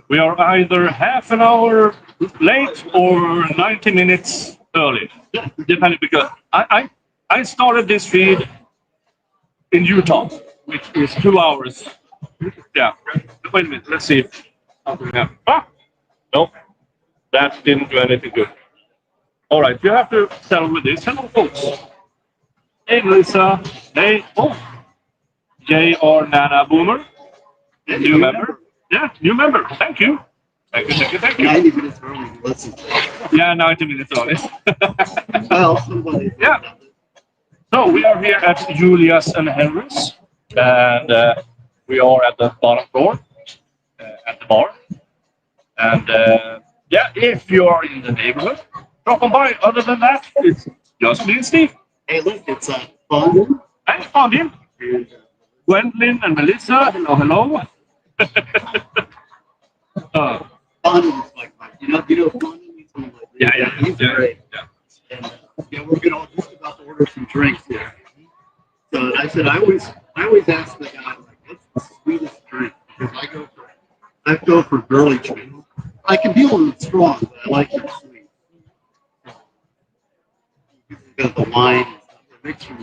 We are either half an hour late or 90 minutes early, depending because I started this feed in Utah, which is 2 hours. Yeah. Wait a minute. Let's see. Ah, no, that didn't do anything good. All right, you have to settle with this. Hello, folks. Hey, Melissa. Hey, oh, J.R. Nana Boomer. New member. Yeah, new member. Thank you. Thank you, thank you, thank you. 90 minutes early. Listen. Yeah, 90 minutes early. Well, somebody. Yeah. So we are here at Julia's and Henrys, and we are at the bottom floor at the bar. And yeah, if you are in the neighborhood, drop on by. Other than that, it's just me and Steve. Hey, look, it's fun. I found him. Gwendolyn and Melissa. Hello, hello. Fun is like, fun is like, Yeah, yeah, he's yeah, great. yeah. And yeah, we're gonna just about to order some drinks here. So I said I always ask the guy like, what's the sweetest drink? Because I go for girly drinks. I can deal with it strong, but I like it sweet. You got the wine, the mixture.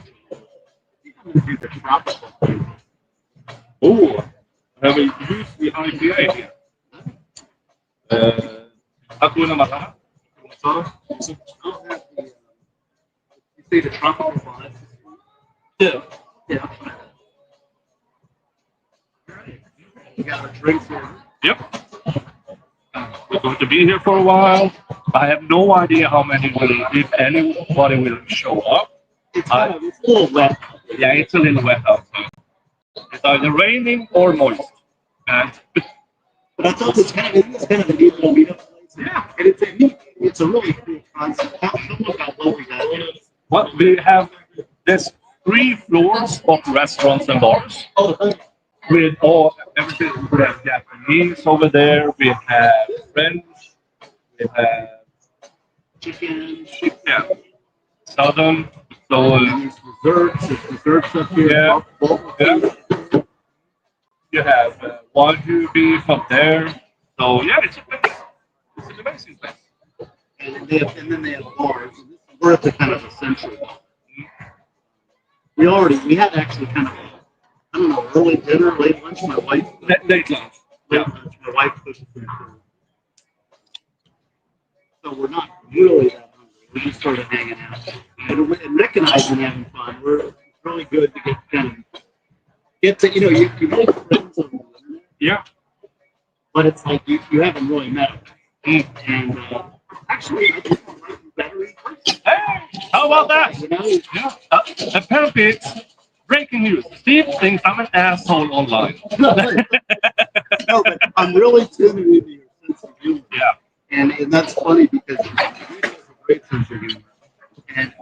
You can do the tropical thing. Oh, have we used the IPA here? Hakuna Matata. You say the tropical vibe? Yeah. Yeah. We got our drinks here. Yep. We're going to be here for a while. I have no idea how many will, if anybody will show up. It's a little wet. Yeah, it's a little wet outside. It's either raining or moist. And But I thought it's kind of a neat little meetup place. yeah, And it's a really cool concept. Show them how low we got here. what we have, there's 3 floors of restaurants and bars. Oh, With everything. We have Japanese over there. We have French. We have chicken. yeah, Southern. So There's desserts up here. yeah, Bulk yeah. You have Wagyu beef up there. So yeah, it's an amazing place. and then they have bars. We're at the kind of the central. We had actually kind of I don't know, early dinner, late lunch. My wife Late lunch. Yeah. lunch. My wife pushed me through. So we're not really that hungry. We're just sort of hanging out and recognizing having fun. It's really good to get to you make friends on the internet, Yeah. but it's like you haven't really met them. And actually, I think I like you better in person. Hey, how about that? Yeah. Apparently, it's breaking news. Steve thinks I'm an asshole online. No, but I'm really tuning into your sense of humor. Yeah. And that's funny because you have a great sense of humor. And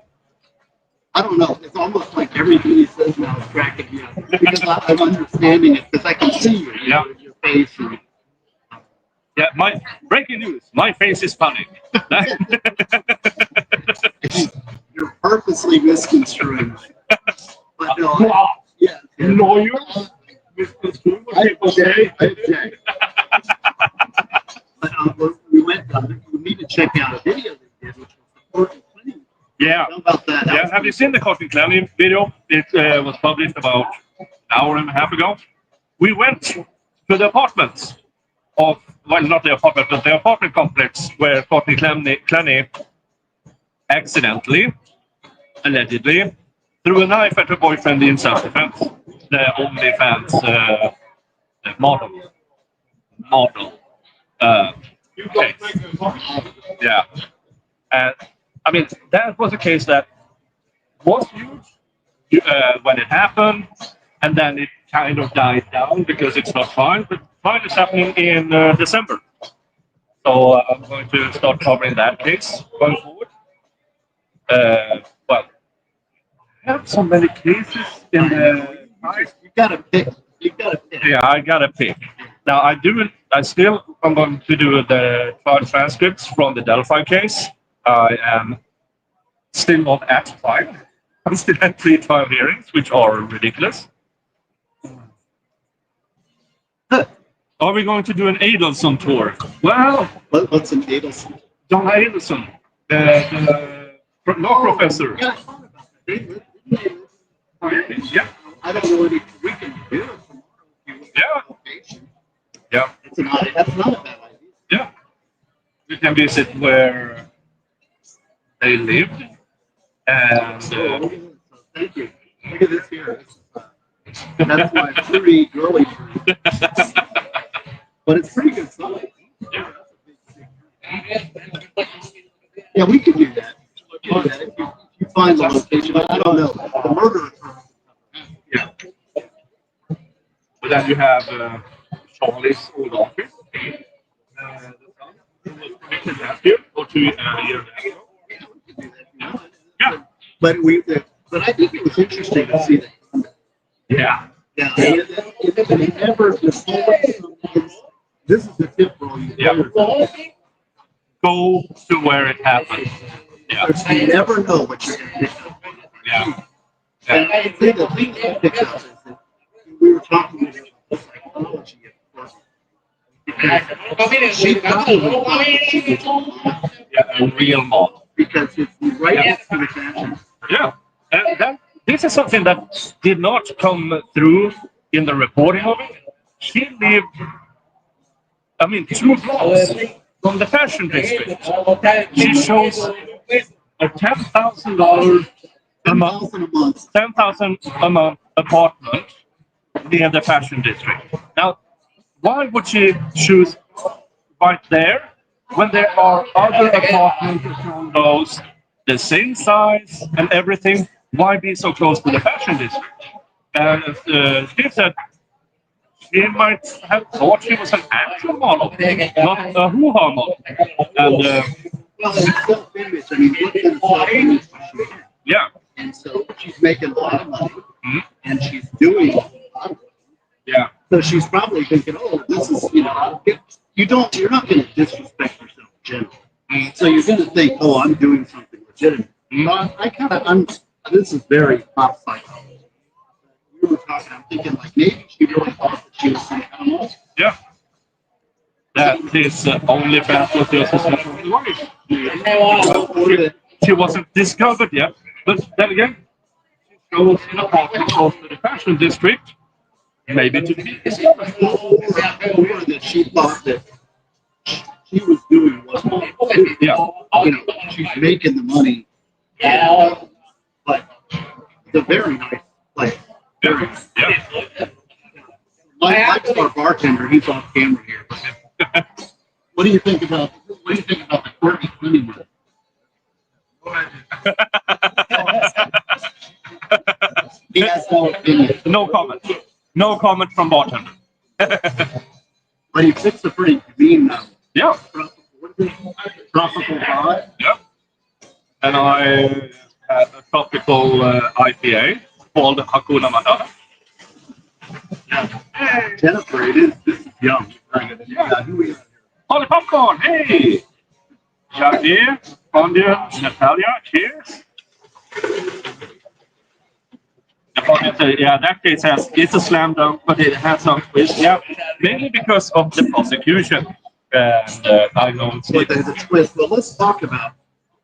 I don't know, it's almost like everything he says now is cracking me up. Because I'm understanding it, because I can see you, your face. And, Yeah, my breaking news. My face is funny. you're purposely misconstruing. But no, yeah. Lawyer? Misconstrued? I object. But we need to check out a video they did, which was the Courtney Clenney. Yeah. How about that? Yeah, have you seen the Courtney Clenney video? It was published about an hour and a half ago. We went to the apartments of, well, not the apartment, but the apartment complex where Courtney Clenney accidentally, allegedly, threw a knife at her boyfriend in self-defense. The OnlyFans model. Case. Yeah. And I mean, that was a case that was huge when it happened, and then it kind of died down because it's not trial. But trial is happening in December. So I'm going to start covering that case going forward. Well, I have so many cases in the. You gotta pick. Yeah, I gotta pick. Now I'm going to do the trial transcripts from the Delphi case. I am still not at trial. I'm still at pre-trial hearings, which are ridiculous. Are we going to do an Adelson tour? Well, What's an Adelson? John Adelson, the law professor. Yeah, I thought about that. They live. Yeah. I don't know if we can do it tomorrow if you Yeah. location. Yeah. That's not a bad idea. Yeah. We can visit where they lived. And Thank you. Look at this here. That's my free girly tree. But it's pretty good size. Yeah, we could do that. If you find the location, I don't know. The murder. yeah. But then you have Charlie's old office. Who was commissioned last year or 2 years ago. Yeah. But I think it was interesting to see that. Yeah. Yeah. It never. This is the tip for all you. Yeah. Go to where it happened. Yeah. You never know what you're going to pick up. Yeah. And I think the thing that I picked up is that we were talking about the psychology of course. Because she probably she gets Yeah, a real model. because it's right next to the fashion. Yeah. And this is something that did not come through in the reporting of it. She lived, 2 blocks from the fashion district. She shows a $10,000 a month, $10,000 a month apartment near the fashion district. Now, why would she choose right there when there are other apartments and condos the same size and everything? Why be so close to the fashion district? And she said she might have thought she was an actual model, not a hoo-ha model. And Well, it's self-image. I mean, what kind of self-image does she have? yeah. And so she's making a lot of money, Mhm. and she's doing a lot of money. Yeah. So she's probably thinking, "Oh, this is you're not going to disrespect yourself in general. Mm. So you're going to think, oh, I'm doing something legitimate." Mm. This is very pop psychology. We were talking. I'm thinking like maybe she really thought that she was some kind of model. Yeah. That is only fans was just a special wife. She wasn't discovered yet. But then again, she shows in a apartment close to the fashion district. Maybe to be discovered. Or that she thought that she was doing what models do. Yeah. She's making the money. Yeah. But it's a very nice place. Very nice. Yeah. Mike's our bartender. He's off camera here. What do you think about the Courtney Clenney one? He has no opinion. No comment. No comment from bartender. But he picks a pretty mean Yeah. tropical vibe. Yeah. And I had a tropical IPA called Hakuna Matata. Yeah. Jennifer, this is yum. Yeah, who is Holy popcorn, hey! Jackie, Fondia, Natalia, cheers. Yeah, that case it's a slam dunk, but it has some twist. Yeah, mainly because of the prosecution. And I know it's But there's a twist. Well, let's talk about.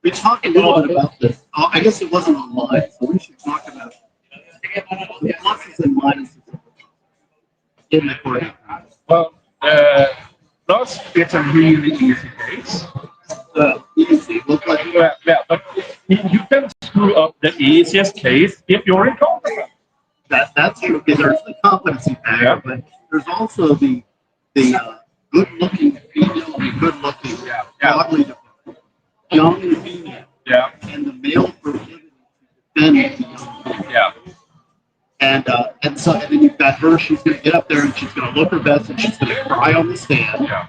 We talked a little bit about this. Oh, I guess it wasn't online, so we should talk about the pluses and minuses in the court. well, plus it's a really easy case. Easy. Look like Yeah, but you can screw up the easiest case if you're incompetent. that's true. Okay, there's the competency factor, Yeah. but there's also the good-looking female and good-looking, broadly defined, young female, Yeah, and the male proclivity to defend the young. yeah, And then you've got her. She's going to get up there and she's going to look her best and she's going to cry on the stand. yeah,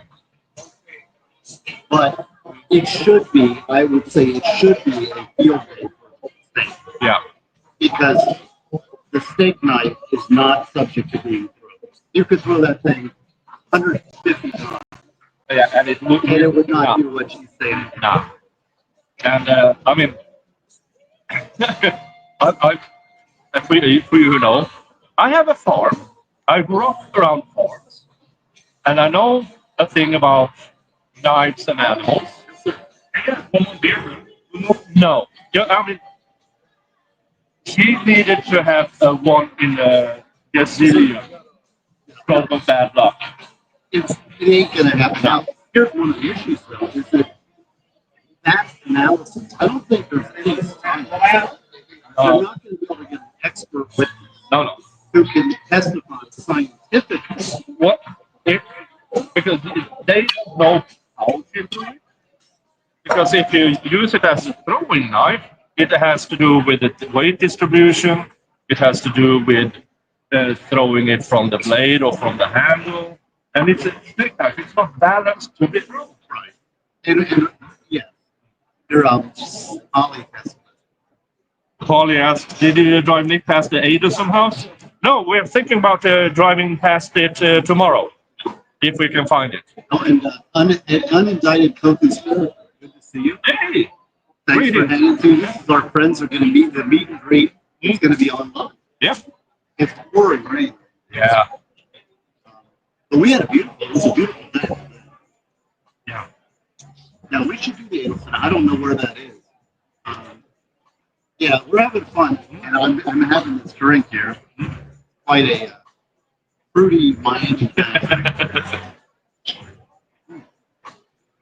But it should be, I would say, it should be a field day for the state yeah, because the steak knife is not subject to being thrown. You could throw that thing 150 times yeah, and it would not do what she's saying. Nah. And I mean, for you who know, I have a farm. I grew up around farms. And I know a thing about knives and animals. No. Yeah, I mean, she needed to have one in a gazillion from a bad luck. It ain't gonna happen. Now, here's one of the issues though, is that analysis, I don't think there's any science. You're not gonna be able to get an expert witness No. who can testify scientifically. What? It, because they don't know how to do it. Because if you use it as a throwing knife, it has to do with the weight distribution. It has to do with throwing it from the blade or from the handle. And it's a stick knife. It's not balanced to be thrown. Right. And yeah, they're Ollie has. Holly asked, did you drive Nick past the Aderson house? No, we're thinking about driving past it tomorrow, if we can find it. Oh, and unindicted co-conspirator. Good to see you. Hey! Thanks for hanging through this. Our friends are going to meet. The meet and greet is going to be online. Yep. It's pouring rain. Yeah. But we had it was a beautiful day. Yeah. Now we should do the Adelson. I don't know where that is. Yeah, we're having fun, and I'm having this drink here. Quite a fruity Miami.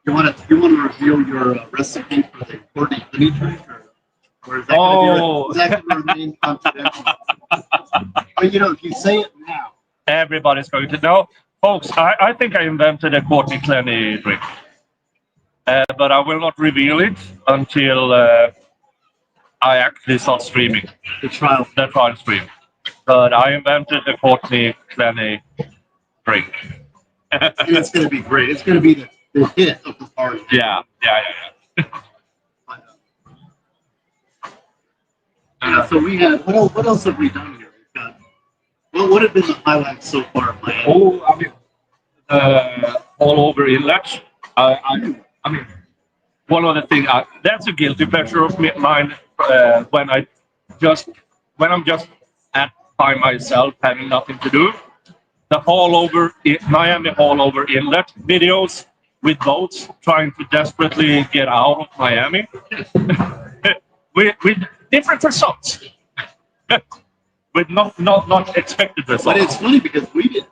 You want to reveal your recipe for the Courtney Clenney drink, or is that going to remain confidential? But if you say it now, everybody's going to know. Folks, I think I invented a Courtney Clenney drink. But I will not reveal it until I actually start streaming. The trial stream. But I invented a Courtney Clenney drink. And it's going to be great. It's going to be the hit of the party. Yeah. So we had, what else have we done here? We've got, what have been the highlights so far of Miami? Oh, I mean, all over inlet. I mean, one of the things that's a guilty pleasure of mine when I'm just by myself having nothing to do. The Miami all over inlet videos with boats trying to desperately get out of Miami with different results. With not expected results. But it's funny because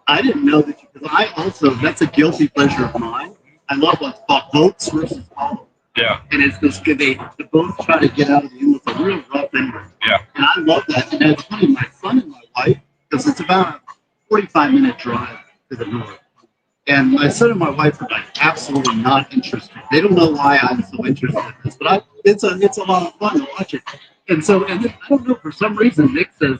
I didn't know that because that's a guilty pleasure of mine. I love what's called boats versus hollow. Yeah. And it's this good. The boats try to get out of the inlet. It's a real rough inlet. Yeah. And I love that. And it's funny, my son and my wife, because it's about a 45-minute drive to the north. And my son and my wife are like absolutely not interested. They don't know why I'm so interested in this, but it's a lot of fun to watch it. And then, I don't know, for some reason Nick says,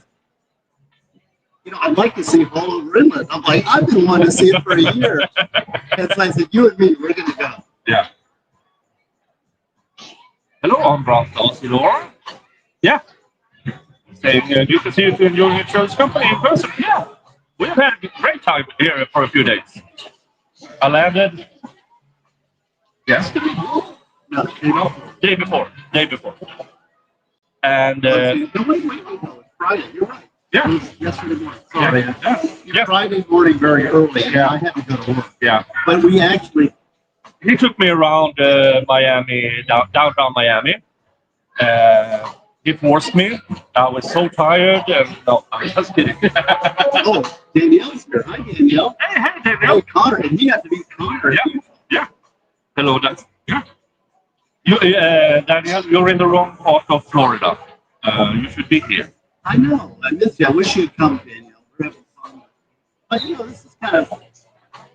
I'd like to see All Over Inlet. I'm like, I've been wanting to see it for a year. And so I said, you and me, we're going to go. Yeah. Hello, I'm Brown Laura. Yeah. Saying, you can see you to enjoy your church company in person. Yeah. We've had a great time here for a few days. I landed yesterday. Day before. And wait. No, it's Friday. You're right. Yeah. It was yesterday morning. Sorry. Yeah. Friday morning very early. Yeah. I had to go to work. Yeah. But we actually... He took me around Miami, downtown Miami. He forced me. I was so tired. And no, I'm just kidding. Oh, Danielle's here. Hi, Danielle. Hey, Danielle. Oh, Connor. And he had to be Connor. Yeah. Hello, yeah. Danielle, you're in the wrong part of Florida. You should be here. I know. I miss you. I wish you'd come, Danielle. We're having fun. But, this is kind of...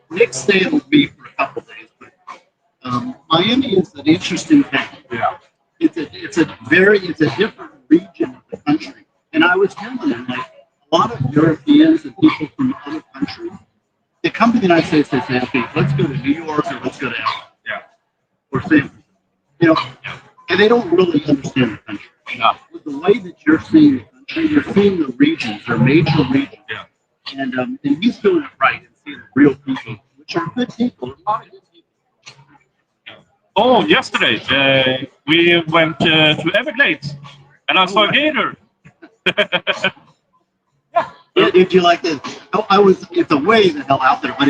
Nick's staying with me for a couple days. But Miami is an interesting town. Yeah. It's a different region of the country. And I was telling him, like, a lot of Europeans and people from other countries, they come to the United States, they say, okay, let's go to New York or let's go to LA. Yeah. Or San Francisco. And they don't really understand the country. No. With the way that you're seeing the country, you're seeing the regions, they're major regions. Yeah. And he's doing it right and seeing real people, which are good people. A lot of good people. Oh, yesterday we went to Everglades, and I saw a gator. Yeah, did you like this? It's a way the hell out there, but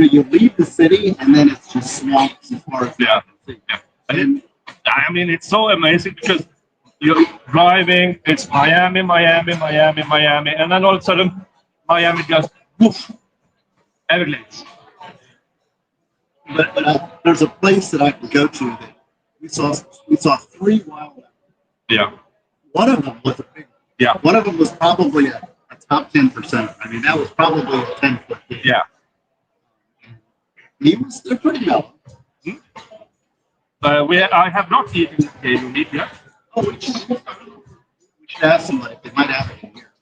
you leave the city and then it's just swamps as far as Yeah. you can see. Yeah. And I mean, it's so amazing because you're driving, it's Miami, Miami, Miami, Miami, and then all of a sudden, Miami just woof, Everglades. but there's a place that I can go to that we saw 3 wildlife. Yeah. One of them was a big. Yeah. One of them was probably a top 10%. I mean, that was probably a 10-foot gator. Yeah. They're pretty mellow. I have not eaten gator meat yet. Oh, we should ask somebody if they might have it in here.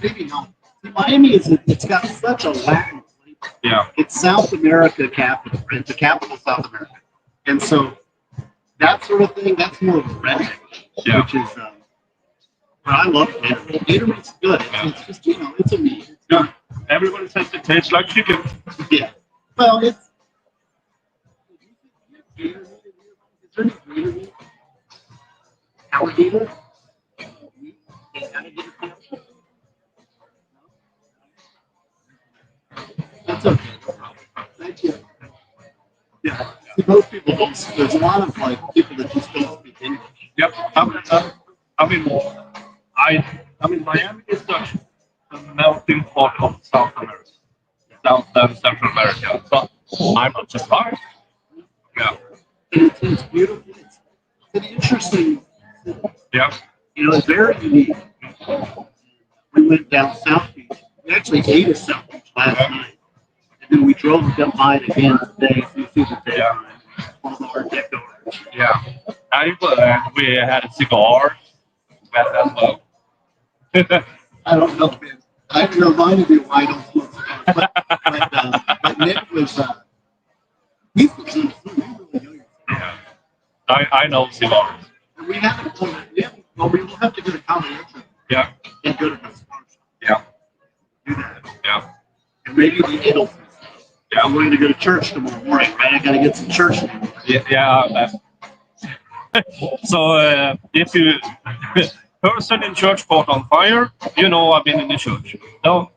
Maybe not. Miami it's got such a Latin flavor. Yeah. It's South America capital, right? It's the capital of South America. And so that sort of thing, that's more of a redneck, Yeah. which is, but I love gator. Gator meat's good. It's just, it's a meat. Yeah. Everybody says it tastes like chicken. Yeah. Well, it's. Is there any gator meat? Alligator? That's okay. Thank you. Yeah. See, most people don't. There's a lot of people that just don't speak English. Yep. I mean, Miami is such a melting pot of South America, South and Central America. So I'm not surprised. Yeah. And it's beautiful. It's an interesting. Yeah. It's very unique. We went down South Beach. We actually ate at South Beach last night. And then we drove up by it again today. So you see the day. Yeah. All the Art Deco. Yeah. We had a cigar as well. I don't know, man. I reminded me why I don't smoke cigars. But Nick was, he's really young. Yeah. I know cigars. And we will have to get a combination. Yeah. And go to the cigar shop. Yeah. Do that. Yeah. And maybe the Iddles. Yeah. I'm going to go to church tomorrow morning, right? I got to get some church. Yeah. So if you person in church caught on fire, I've been in the church. No.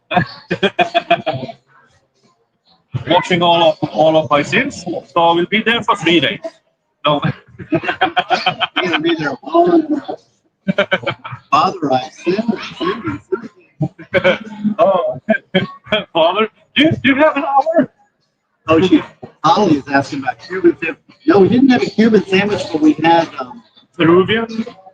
Watching all of my sins, so I will be there for 3 days. No. You're going to be there. Father, I sinned. Oh, Father, do you have an hour? Oh, Holly is asking about Cuban sandwich. No, we didn't have a Cuban sandwich, but we had Peruvian.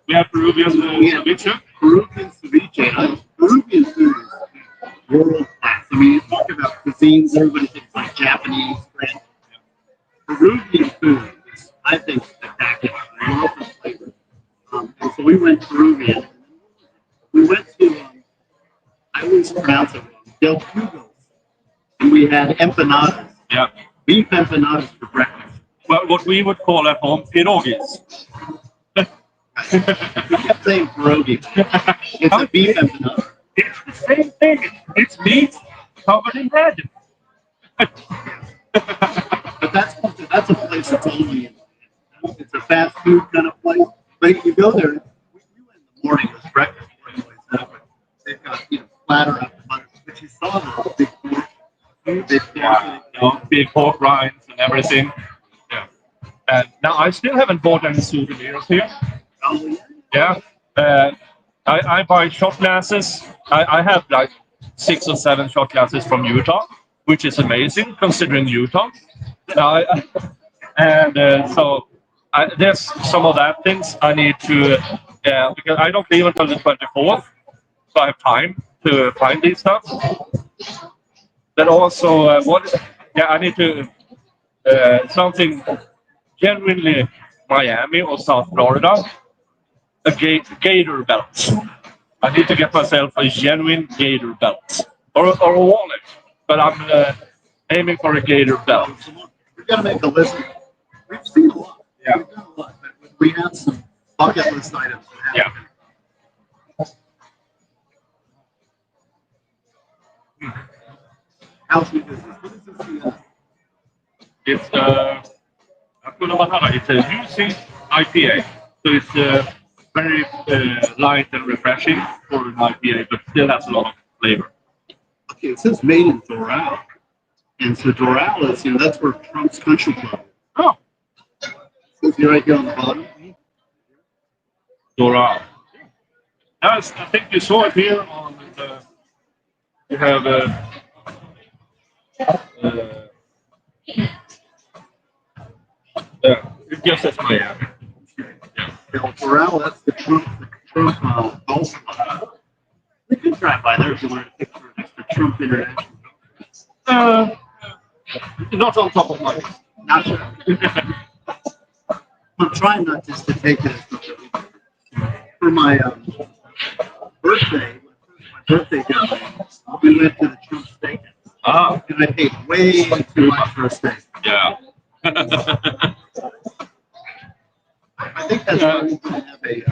We have Peruvian ceviche. Peruvian ceviche. Peruvian food is world class. I mean, you talk about cuisines, everybody thinks like Japanese, French. Peruvian food is, I think, spectacular. I love the flavor. And so we went Peruvian. We went to, I always pronounce it wrong, Del Hugo's. And we had empanadas. Yeah. Beef empanadas for breakfast. Well, what we would call at home pierogies. We kept saying pierogi. It's a beef empanada. It's the same thing. It's meat covered in bread. But that's a place that's only it's a fast food kind of place. But if you go there, we went in the morning with breakfast. They've got platter after butter. But you saw the big pork. Big pork rinds and everything. Yeah. And now I still haven't bought any souvenirs here. Oh, yeah. I buy shot glasses. I have like 6 or 7 shot glasses from Utah, which is amazing considering Utah. So there's some of that things I need to, because I don't leave until the 24th, so I have time to find these stuff. But also, I need to something genuinely Miami or South Florida, a gator belt. I need to get myself a genuine gator belt or a wallet, but I'm aiming for a gator belt. We've got to make a list. We've seen a lot. Yeah. We've done a lot, but we have some bucket list items. Yeah. How's your business? What is this? It's it's a juicy IPA, so it's very light and refreshing for an IPA, but still has a lot of flavor. Okay, it says made in Doral. And so Doral is, that's where Trump's Country Club is. Oh, It's right here on the bottom. Doral. Yes, I think you saw it here on the. You have it just says Miami. Yeah. Doral, that's the Trump golf club. We could drive by there if you wanted to pick for next to Trump International. Not on top of my list. Not sure. I'm trying not just to take it for my birthday. My birthday dinner, we went to the Trump Steakhouse. Ah, And I paid way too much for a steak. yeah. I think that's why we can have a.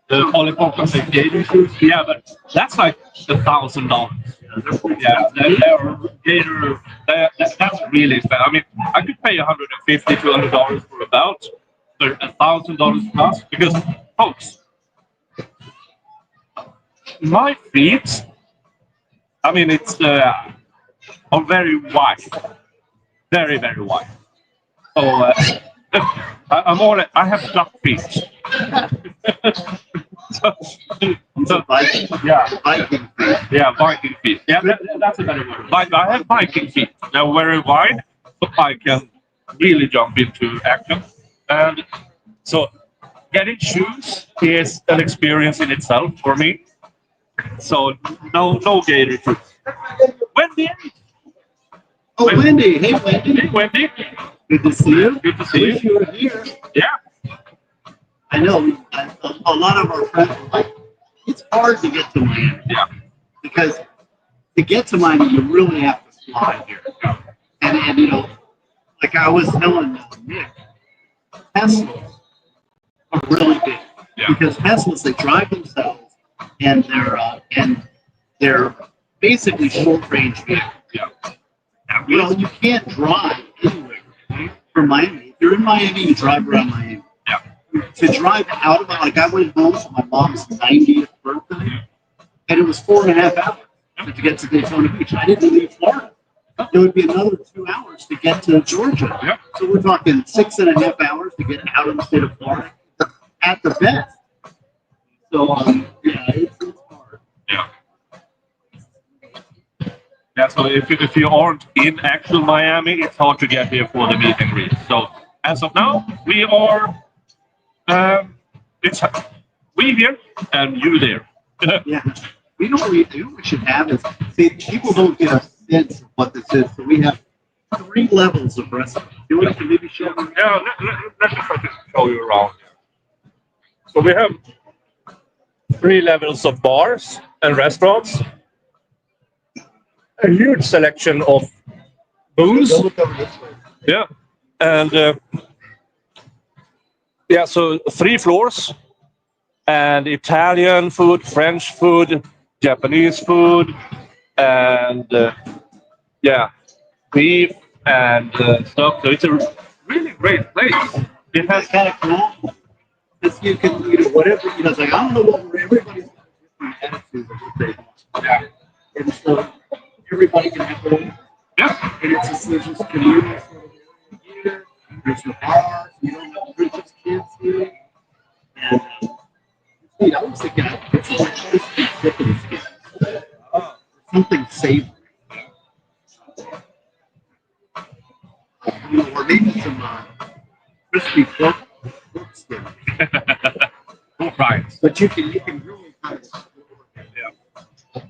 The Polly Pockets and Gator shoes. Yeah, but that's like $1,000. Yeah, they're Gator. That's really expensive. I mean, I could pay $150, $200 for a belt, but $1,000 plus because, folks, my feet. I mean, it's are very wide, very very wide. So I have duck feet. so, Viking. yeah, Viking. yeah, Viking feet. Yeah, that's a better word. I have Viking feet. They're very wide, so I can really jump into action. And so, getting shoes is an experience in itself for me. So no Gator shoes. Wendy, Oh, Wendy. Hey, Wendy. hey Wendy, Good to see you. good to see Wish you. you were here. Yeah, I know a lot of our friends are like, it's hard to get to Miami. yeah, Because to get to Miami, you really have to fly here. And like I was telling Nick, Teslas are really big. yeah, Because Teslas, they drive themselves and they're basically short range vehicles. yeah. You can't drive anywhere from Miami. If you're in Miami, you drive around Miami. Yeah. To drive out of like I went home for my mom's 90th birthday, and it was 4.5 hours to get to Daytona Beach. I didn't leave Florida. It would be another 2 hours to get to Georgia. Yeah. So we're talking 6.5 hours to get out of the state of Florida at the best. So yeah, it's hard. Yeah. Yeah, so if you aren't in actual Miami, it's hard to get here for the meet and greet. So as of now, we are it's we here and you there. Yeah. You know what we should have is see people don't get a sense of what this is. So we have 3 levels of restaurant. You want to maybe show them? Yeah, let me try to show you around. So we have 3 levels of bars and restaurants. A huge selection of booze. Look over this way. Yeah, and yeah, so 3 floors, and Italian food, French food, Japanese food, and yeah, beef and stuff. So it's a really great place. It has That's kind of cool. Because you can, whatever, it's like, I don't know what everybody's got different attitudes of what they want. yeah, And so everybody can have their own. yeah, And it's just, there's this community sort of area here. There's the bars, you don't have British kids here. And I was thinking, it's like chicken skin. Something savory. Or maybe some crispy pork skin. all right. But you can really kind of Yeah.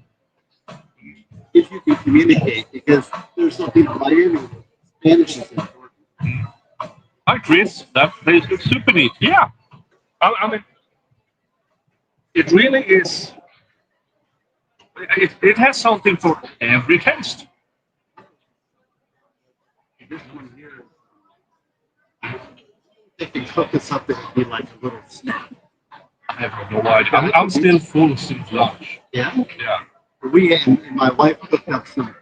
if you can communicate because there's something in Miami Spanish is important. Hi, Chris. That place looks super neat. Yeah, I mean, it really is. It has something for every taste. This one here, they can cook us something to be like a little snack. I have no idea. I'm still full since lunch. Yeah. Yeah. We and my wife cooked up some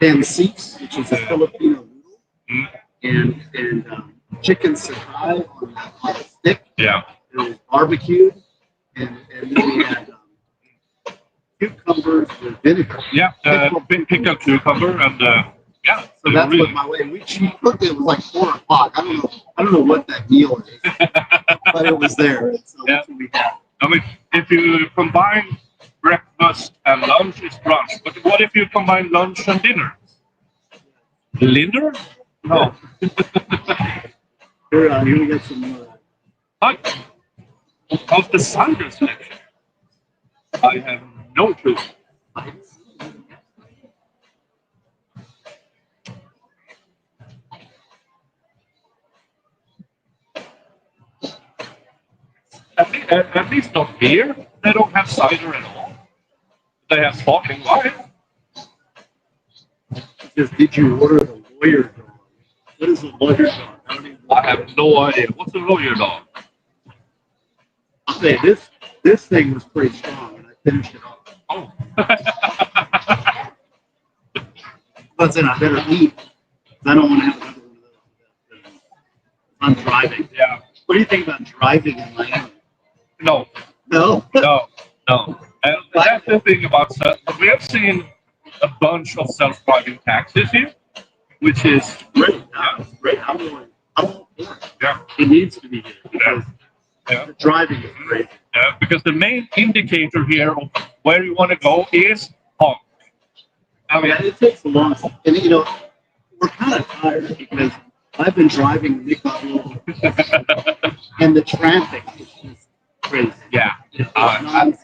pancits, which is a Filipino noodle, and chicken satai on a stick. Yeah. It was barbecued, and then we had cucumbers with vinegar. Yeah, pickled cucumber and yeah. So that's really, what my way. She cooked it. It was like 4 o'clock. I don't know what that meal is, but it was there. So that's what we had. I mean, if you combine breakfast and lunch, it's brunch. But what if you combine lunch and dinner? Dinner? No. Here we got some. But of the cider selection, I have no clue. At least not beer. They don't have cider at all. They have sparkling wine. Just did you order the lawyer dog? What is a lawyer dog? I have no idea. What's a lawyer dog? I'll say this thing was pretty strong, and I finished it off. Oh. But then I better eat. I don't want to have another one of those. I'm driving. Yeah. What do you think about driving in Miami? No. No. No. No. And that's the thing about we have seen a bunch of self-driving taxis here, which is Great. It's great. I'm for it. Yeah. It needs to be here because Yeah. the driving is great. Because the main indicator here of where you want to go is honk. I mean, Yeah, it takes a long time. And we're kind of tired because I've been driving Nick and the traffic is just crazy. yeah. It's nonstop.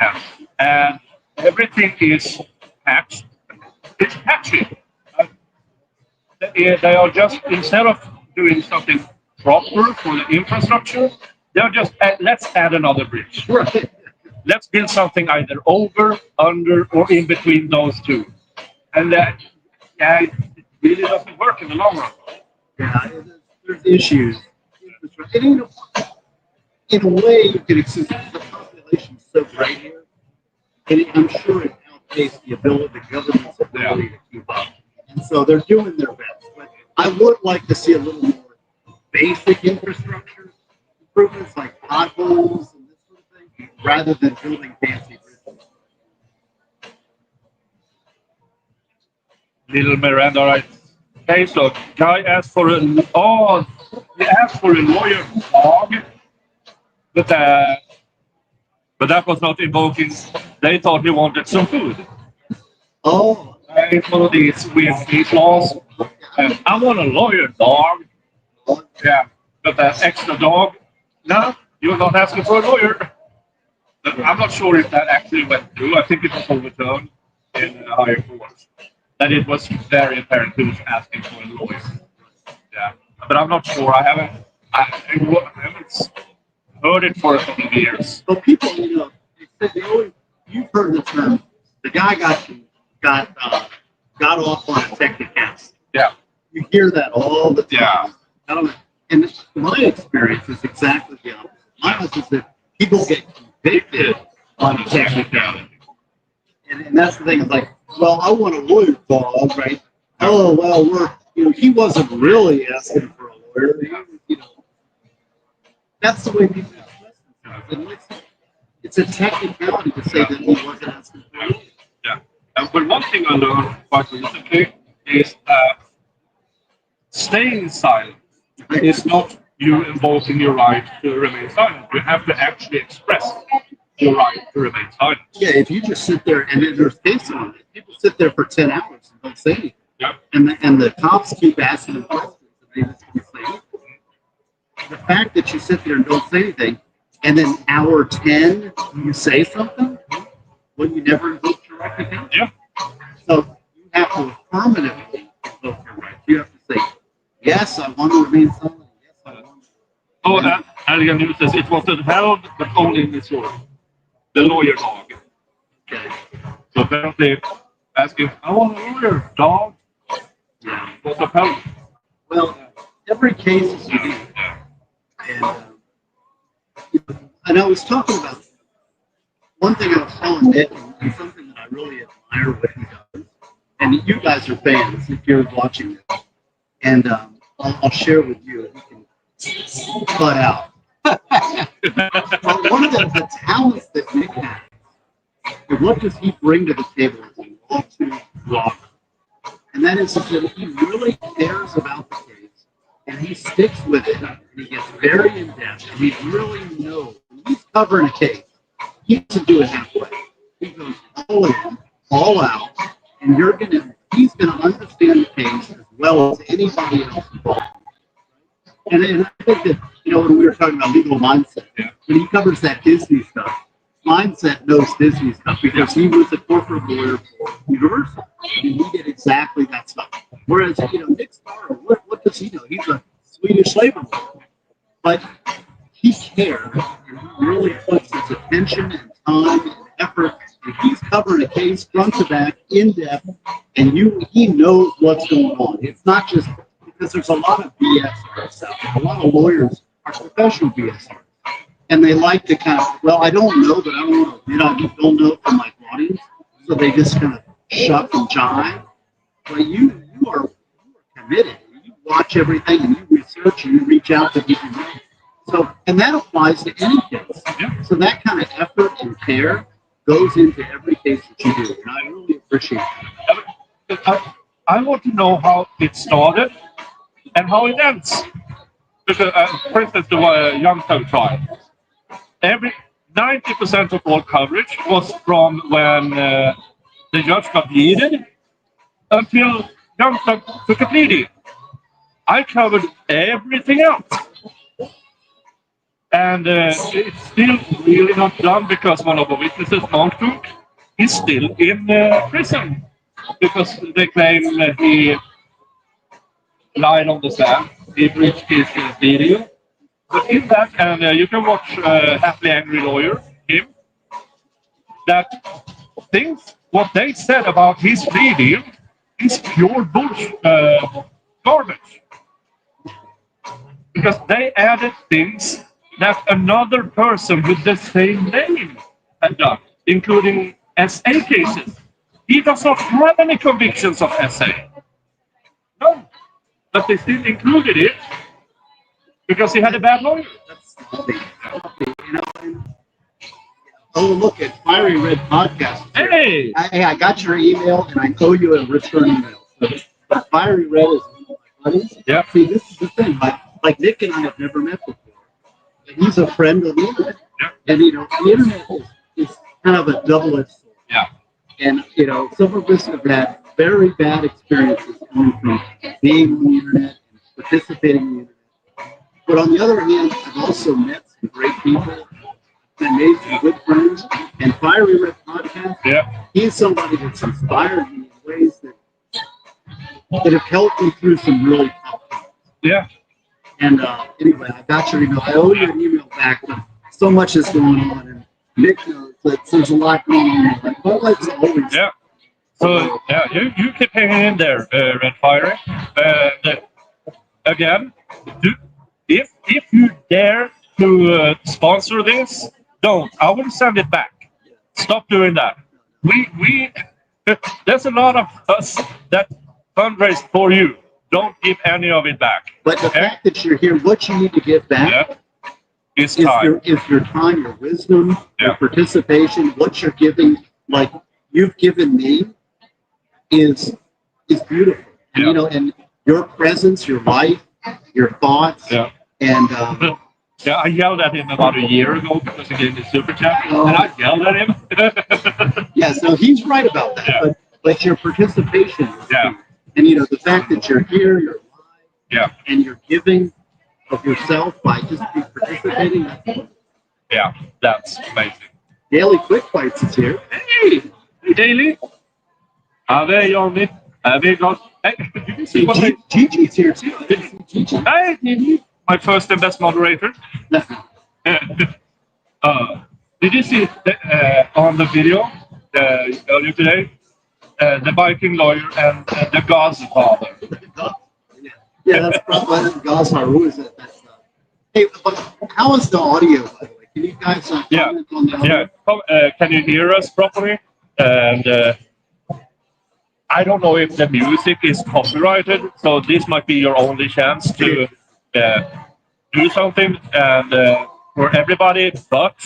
Yeah. And everything is patched. It's patchy. They are just, instead of doing something proper for the infrastructure, they're just, let's add another bridge. Right. Let's build something either over, under, or in between those two. And that, it really doesn't work in the long run. Yeah, there's issues. And, in a way, you can excuse the population is so great here, and I'm sure it outpaced the government's ability to keep up. And so they're doing their best. But I would like to see a little more basic infrastructure improvements like potholes and this sort of thing, rather than building fancy bridges. Little Miranda, right? Okay, so guy asked for he asked for a lawyer dog, but that was not invoking. They thought he wanted some food. Oh, It's one of these weird meat laws. I want a lawyer dog. Yeah, but that extra dog. No, you're not asking for a lawyer. I'm not sure if that actually went through. I think it was overturned in higher courts. That it was very apparent who was asking for a lawyer. Yeah, but I'm not sure. I haven't heard it for a couple of years. but people, they always, you've heard the term. The guy got off on a technicality. Yeah. You hear that all the time. Yeah. I don't know. And my experience is exactly the opposite. Mine is that people get convicted on a technicality. And that's the thing. It's like, well, I want a lawyer dog, right? Oh, well, he wasn't really asking for a lawyer. That's the way people express themselves. It's a technicality to say that he wasn't asking for a lawyer. Yeah. But one thing I learned quite recently is staying silent is not you invoking your right to remain silent. You have to actually express your right to remain silent. Yeah, if you just sit there and there's cases on it, people sit there for 10 hours and don't say anything. Yeah. And the cops keep asking them questions and they just don't say anything. The fact that you sit there and don't say anything, and then hour 10 you say something, well, you never invoked your right to do. Yeah. So you have to affirmatively invoke your right. You have to say, yes, I want to remain silent. Yes, I want to. Oh, Alligan News says it was held, but only in Missouri. The lawyer dog. Okay. So apparently, asking, I want a lawyer dog. Yeah. Was upheld. Well, every case is unique. And I was talking about one thing I was telling Nick, and something that I really admire what he does. And you guys are fans if you're watching this. And I'll share with you. You can cut out. But one of the talents that Nick has But what does he bring to the table as he walks through the law? And that is that he really cares about the case, and he sticks with it, and he gets very in depth, and he really knows when he's covering a case. He doesn't do it halfway. He goes all in, all out, and he's gonna understand the case as well as anybody else involved. And I think that, when we were talking about legal mindset, when he covers that Disney stuff, mindset knows Disney stuff because he was a corporate lawyer for Universal, and he did exactly that stuff. Whereas, Nick Starr, what does he know? He's a Swedish labor lawyer, but he cares, and he really puts his attention and time and effort, and he's covering a case front to back, in depth, and he knows what's going on. It's not just because there's a lot of BS artists out there. A lot of lawyers are professional BS artists. And they like to kind of, I don't know, but I don't want to, I just don't know from my audience. So they just kind of shuck and jive. But you are committed. You watch everything and you research and you reach out to people. So, and that applies to any case. Yeah. So that kind of effort and care goes into every case that you do. And I really appreciate it. I want to know how it started and how it ends. Because, for instance, the Youngstown trial. 90% of all coverage was from when the judge got yeeted until Youngstown took a plea deal. I covered everything else. And it's still really not done because one of the witnesses, Monk, is still in prison because they claim he lied on the stand. He breached his video. But in that, and you can watch Happily Angry Lawyer, him, that what they said about his plea deal is pure bullshit, garbage. Because they added things that another person with the same name had done, including SA cases. He does not have any convictions of SA. No. But they still included it because he had a bad lawyer. That's look at Fiery Red Podcast. Hey! I got your email and I owe you a return email. But Fiery Red is one of my buddies. Yeah. See, this is the thing. Like Nick and I have never met before. And he's a friend of the internet. Yeah. And, the internet is kind of a double-edged sword. Yeah. And, some of us have had very bad experiences coming from being on the internet and participating in the internet. But on the other hand, I've also met some great people and made some good friends. And Fiery Red Podcast, he's somebody that's inspired me in ways that have helped me through some really tough times. Yeah. And anyway, I got your email. I owe you an email back, but so much is going on. And Nick knows that there's a lot going on. But let's always. Yeah. So, you keep hanging in there, Red Fiery. And again, if you dare to sponsor this, don't. I will send it back. Stop doing that. We there's a lot of us that fundraise for you. Don't give any of it back. But the fact that you're here, what you need to give back is time. Is your time, your wisdom, your participation, what you're giving, like you've given me, is beautiful. And, and your presence, your life, your thoughts, and I yelled at him about a year ago because he gave me super chat, and I yelled at him. So he's right about that. But your participation, and the fact that you're here, you're alive, and you're giving of yourself by just participating. Yeah, that's amazing. Daily Quick Bites is here. Hey, Daily. Hey, did you see what Gigi's here too. Hey, Gigi. My first and best moderator. Did you see on the video earlier today? The Viking lawyer and the Godfather. That's probably the Godfather. Who is it? Hey, but how is the audio, by the way? Can you guys comment on the audio? Can you hear us properly? And I don't know if the music is copyrighted, so this might be your only chance to do something. And for everybody but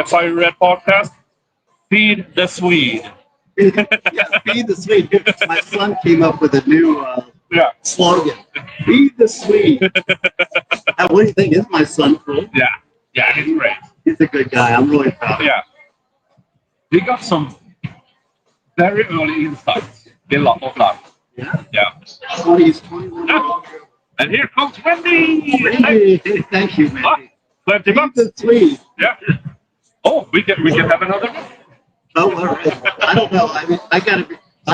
Fire Red Podcast, Feed the Swede. Yeah, feed the Swede. My son came up with a new Yeah. slogan. Feed the Swede. What do you think? Is my son cool? Yeah, he's great. He's a good guy. I'm really proud. Yeah. We got some very early insights in lot of life. Yeah. Yeah. 21 years old. And here comes Wendy. Wendy, thank you, Wendy. 20 Feed bucks. the Swede. Yeah. Oh, we can have another one. Oh, all right. I don't know. I mean, I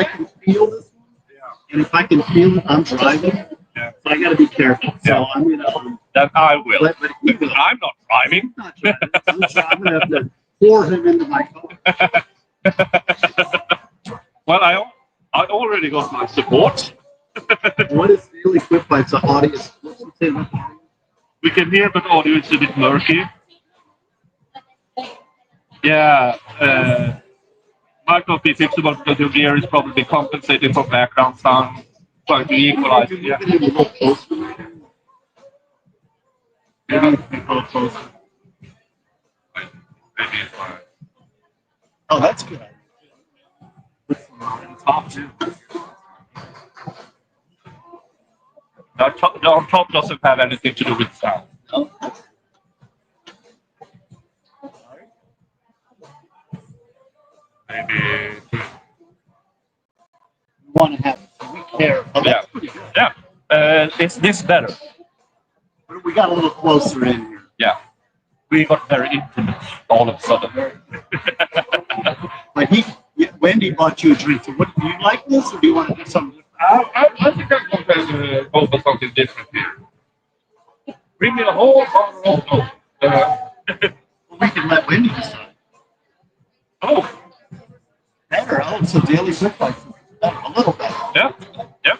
can feel this one. Yeah. And if I can feel it, I'm driving. Yeah. So I got to be careful. So Yeah. I'm going That I will. But he will. I'm not driving. I'm not driving. I'm going to have to pour him into my car. Well, I already got my support. What is really quick by the audience? What's the thing with the audio? We can hear, but audio is a bit murky. Yeah, might not be fixable because your gear is probably compensating for background sound. Trying to equalize it. Yeah. Maybe a little closer. Maybe a little closer. Maybe it's fine. Oh, that's good. Top too. The on top doesn't have anything to do with sound. No. Maybe. You want to have sweet hair. Oh, that's pretty good. Yeah. Is this better? But we got a little closer in here. Yeah. We got very intimate all of a sudden. Like Wendy bought you a drink. So what do you like this, or do you want to do something? I think I'm going to go for something different here. Bring me a whole bottle of We can let Wendy decide. Oh, Better. Oh, so daily quick life. A little better. yeah.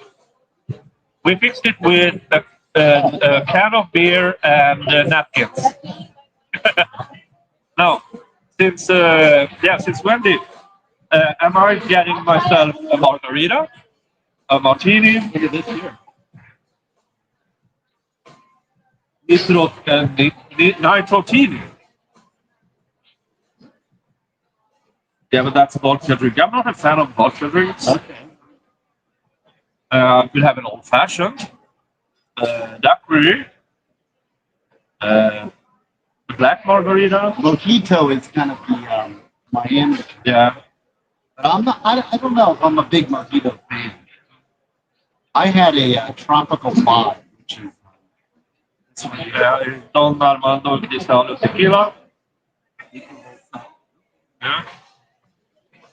We fixed it with a can of beer and napkins. Now, since Wendy, am I getting myself a margarita, a martini? Look at this here. Nitrotini. Yeah, but that's a vodka drink. I'm not a fan of vodka drinks. Okay. We'll have an old fashioned, daiquiri, the black margarita. Mojito is kind of the Miami. Yeah. But I'm not. I don't know if I'm a big mojito fan. I had a tropical vibe, which is. Don Armando Cristal tequila. Yeah.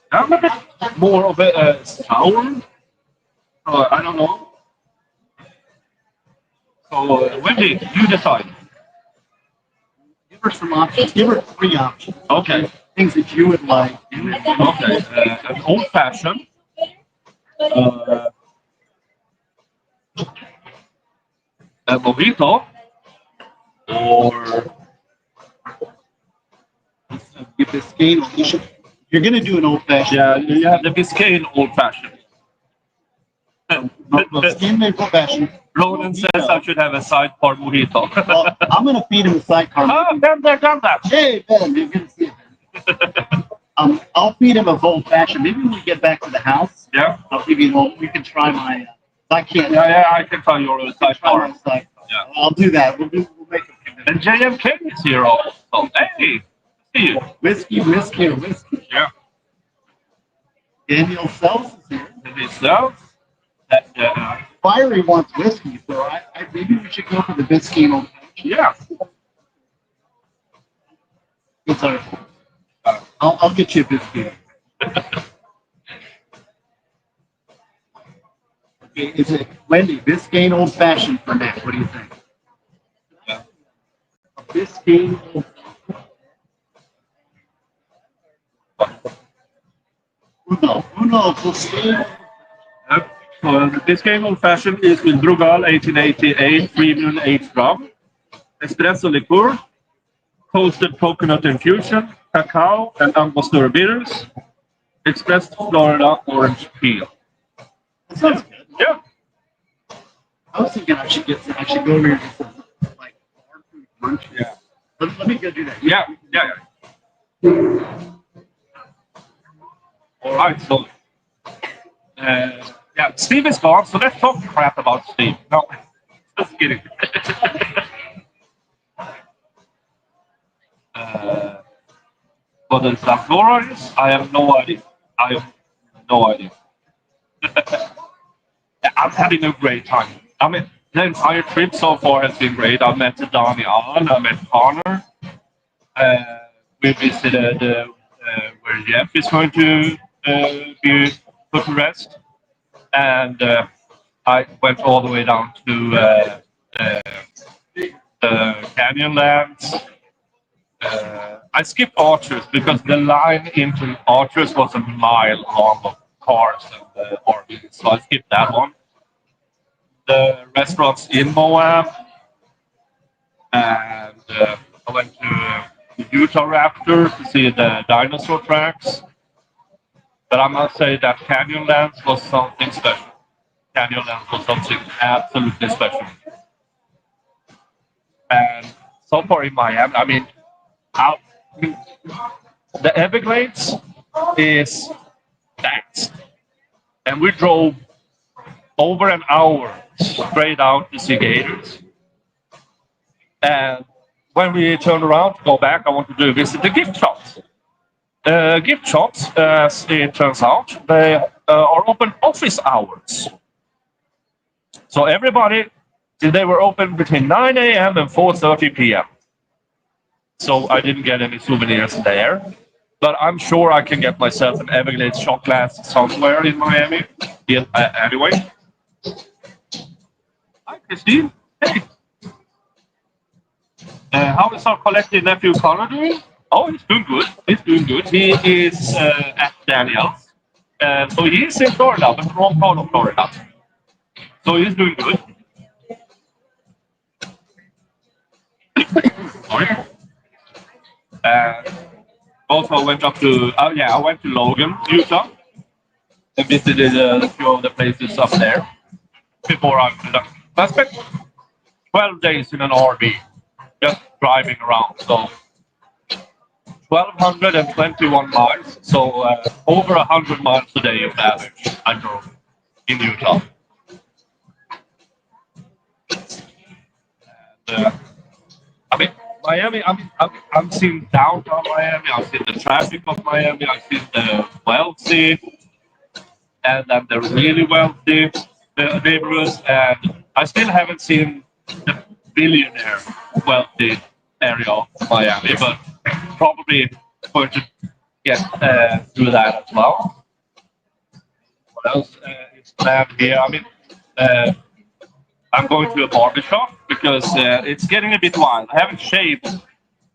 I'm a bit more of a sour. I don't know. So, Wendy, you decide. Give her some options. Give her 3 options. Okay. Things that you would like. Okay. An old fashioned. A mojito. Or Give Biscayne. You're going to do an old fashioned. yeah, you have the Biscayne old fashioned. Biscayne old fashioned. Ronan says I should have a sidecar mojito. Well, I'm going to feed him a sidecar. Oh, done that. Hey, Ben, you're going to see it. I'll feed him a old fashioned. Maybe when we get back to the house, Yeah. I'll give you an old. We can try my. I can't. Yeah, I can tell you're a Try sidecar. my sidecar. Yeah. I'll do that. We'll make a commitment. And JMK is here also. Hey, see you. Whiskey. Yeah. Daniel Sells is here. And it's now. Fiery wants whiskey, so I maybe we should go for the Biscayne old fashioned. Yeah. It's all right. I'll get you a Biscayne. Okay, is it Wendy Biscayne old fashioned for Nick? What do you think? Yeah. A Biscayne old. Uno, Biscayne. The Biscayne old fashioned is with Brugal 1888 premium 8 rum, espresso liqueur, toasted coconut infusion, cacao, and Angostura bitters, expressed Florida orange peel. That sounds good. Yeah. I was thinking I should go over here and get some like bar food lunch. Yeah. Let me go do that. Yeah. All right, so yeah, Steve is gone, so let's talk crap about Steve. No, just kidding. uh, what the Zaflora is, I have no idea. I have no idea. Yeah, I'm having a great time. I mean, the entire trip so far has been great. I met Daniel, I met Connor. Uh, we visited where Jeff is going to be put to rest, and I went all the way down to the Canyonlands. I skipped Archers because the line into Archers was a mile long of cars and RVs, so I skipped that one. The restaurants in Moab, and I went to Utah Raptor to see the dinosaur tracks. But I must say that Canyonlands was something special. Canyonlands was something absolutely special. And so far in Miami, I mean, the Everglades is vast. And we drove over an hour straight out to see gators. And when we turned around to go back, I wanted to visit the gift shops. Gift shops, as it turns out, they are open office hours. So everybody, they were open between 9 a.m. and 4:30 p.m. So I didn't get any souvenirs there. But I'm sure I can get myself an Everglades shot glass somewhere in Miami. Yeah, anyway. Hi, Christine. Hey. How is our collective nephew Connor doing? Oh, he's doing good. He's doing good. He is at Daniel's. So he's in Florida, the wrong part of Florida. So he's doing good. Sorry. Also, I went up to, I went to Logan, Utah, and visited a few of the places up there before I spent 12 days in an RV, just driving around. So 1,221 miles, so over 100 miles a day of average I drove in Utah. And, Miami, I'm seeing downtown Miami, I've seen the traffic of Miami, I've seen the wealthy, and then the really wealthy neighborhoods, and I still haven't seen the billionaire wealthy area of Miami, but probably going to get through that as well. What else is planned here? I'm going to a barbershop because it's getting a bit wild. I haven't shaved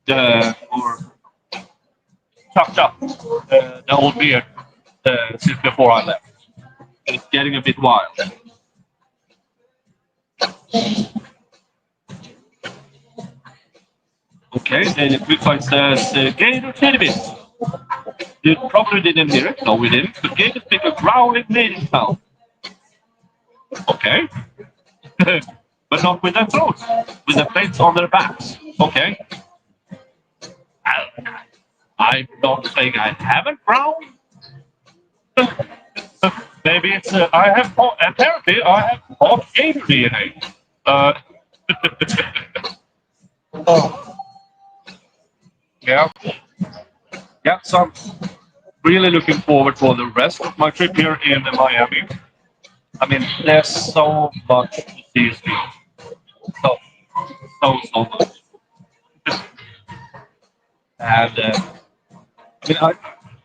or chopped up the old beard since before I left. It's getting a bit wild. Okay, and the quick fight says Gator Tidbits. You probably didn't hear it. No, we didn't. But gators make a growling mating sound. Okay. But not with their throats, with the plates on their backs. Okay. I'm not saying I haven't growled. Maybe it's apparently I have hot gator DNA. Oh. Yeah. Yeah, so I'm really looking forward for the rest of my trip here in Miami. There's so much to see still. So much. And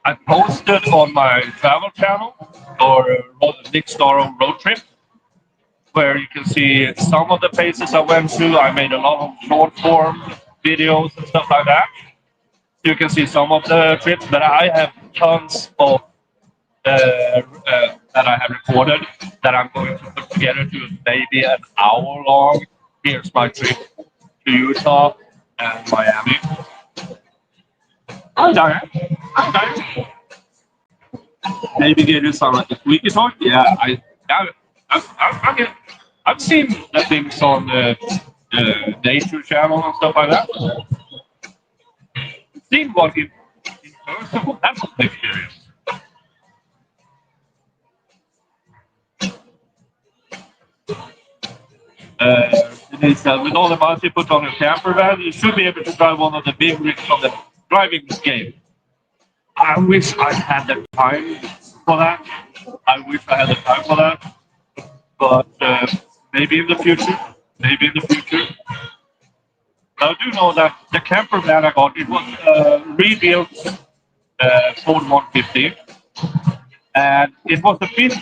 I posted on my travel channel or Nick Star Road Trip, where you can see some of the places I went to. I made a lot of short form videos and stuff like that. You can see some of the trips, but I have tons of that I have recorded that I'm going to put together to maybe an hour long. Here's my trip to Utah and Miami. Hi, Diane. Hi, Diane. Maybe get you some like a squeaky toy. Yeah, I've seen the things on the Nature Channel and stuff like that. Seen one in person. That's an experience. It is with all the miles you put on your camper van, you should be able to drive one of the big rigs from the driving game. I wish I had the time for that. I wish I had the time for that. But maybe in the future. Maybe in the future. I do know that the camper van I got, it was rebuilt Ford 150. And it was a bit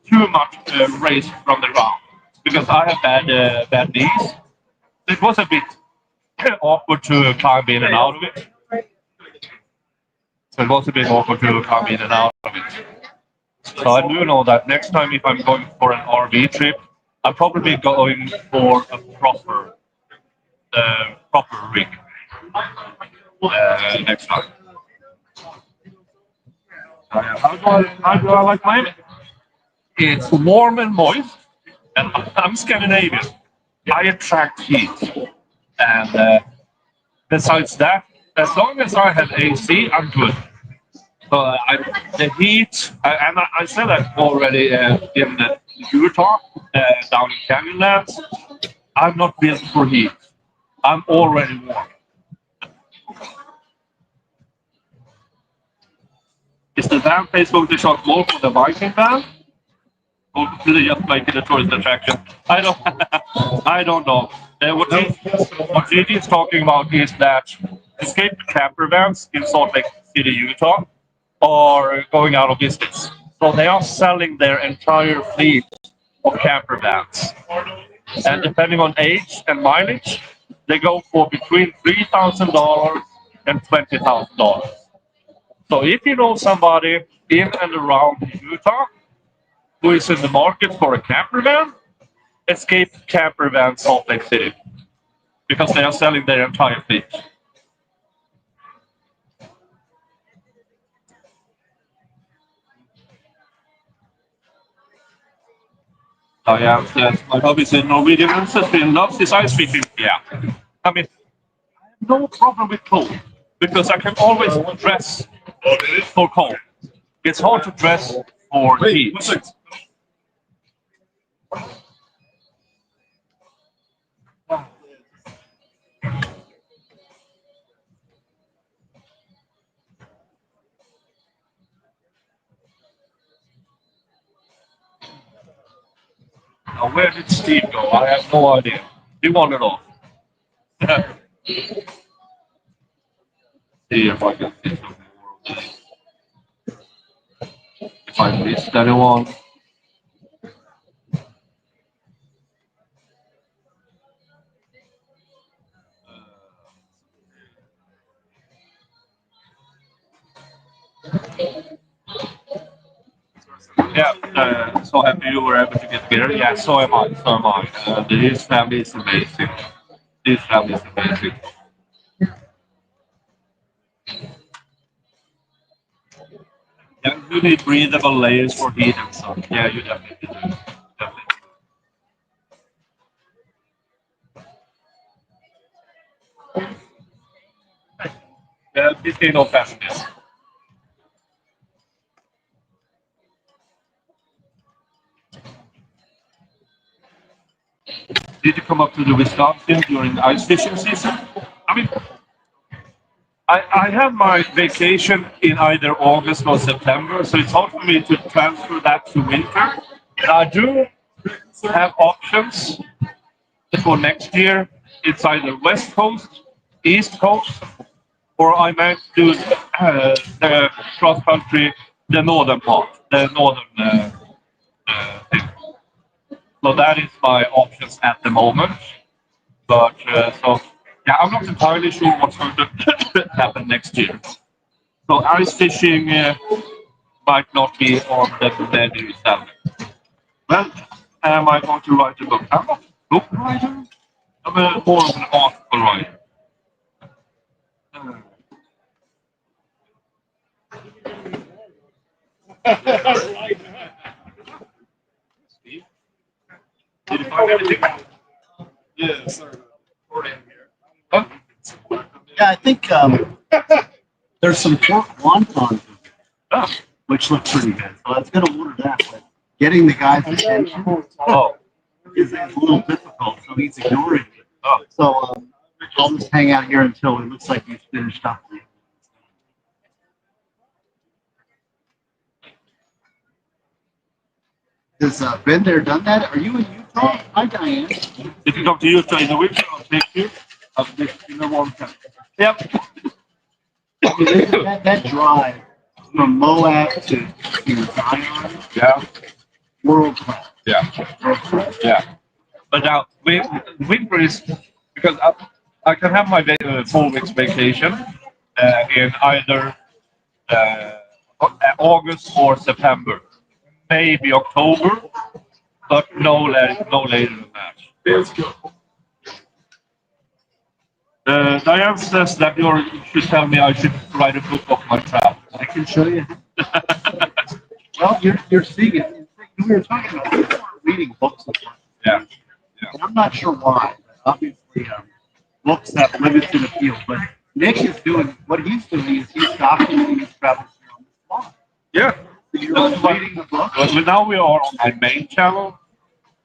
too much raised from the ground. Because I have bad knees. It was a bit awkward to climb in and out of it. So it was a bit awkward to climb in and out of it. So I do know that next time if I'm going for an RV trip, I'm probably going for a proper rig next time. How do I like mine? It's warm and moist, and I'm Scandinavian. I attract heat, and besides that, as long as I have AC, I'm good. But the heat, and I said that already in Utah, down in Canyonlands, I'm not built for heat. I'm already warm. Is the van place going to charge more for the Viking van? Or do they just make it a tourist attraction? I don't know. What Gigi is talking about is that escape camper vans in Salt Lake City, Utah, are going out of business. So they are selling their entire fleet of camper vans. And depending on age and mileage, they go for between $3,000 and $20,000. So if you know somebody in and around Utah who is in the market for a camper van, escape camper van Salt Lake City. Because they are selling their entire fleet. Oh yeah, yes. My hobby is in Norwegian ancestry and loves his ice fishing. Yeah. I mean, I have no problem with cold because I can always dress for cold. It's hard to dress for heat. Now, where did Steve go? I have no idea. He wandered off. See if I can see some more. If I missed anyone. Yeah, so happy you were able to get together. Yeah, so am I. So am I. His family is amazing. His family is amazing. Yeah, you need breathable layers for heat and sun. Yeah, you definitely do. Definitely. Yeah, this ain't no passenger. Did you come up to the Wisconsin during the ice fishing season? I mean, I have my vacation in either August or September, so it's hard for me to transfer that to winter. And I do have options for next year. It's either West Coast, East Coast, or I might do the cross country, the northern part, the northern thing. So that is my options at the moment. But so yeah, I'm not entirely sure what's going to happen next year. So ice fishing might not be on the menu itself. Well, am I going to write a book? I'm not a book writer. I'm more of an article writer. Steve, did you find anything? Yes, sir. Huh? Yeah, I think there's some pork wontons, Oh. which look pretty good. So I was going to order that, but getting the guy's attention. Oh. is a little difficult, so he's ignoring it. So I'll just hang out here until it looks like he's finished up. Has been there, done that? Are you in Utah? Hi, Diane. If you come to Utah in the winter, I'll take you. I'll be in the warm time. Yep. That drive from Moab to Zion, Yeah. world class. Yeah. Yeah. But now, winter is because I can have my 4 weeks vacation in either August or September, maybe October, but no later than that. Diane says that you should tell me I should write a book of my travels. I can show you. Well, you're seeing it. We were talking about reading books. Yeah. And I'm not sure why. Obviously, books have limited appeal, but Nick is doing what he's doing is he's documenting his travels on the spot. Yeah. So you're reading the book. But now we are on my main channel,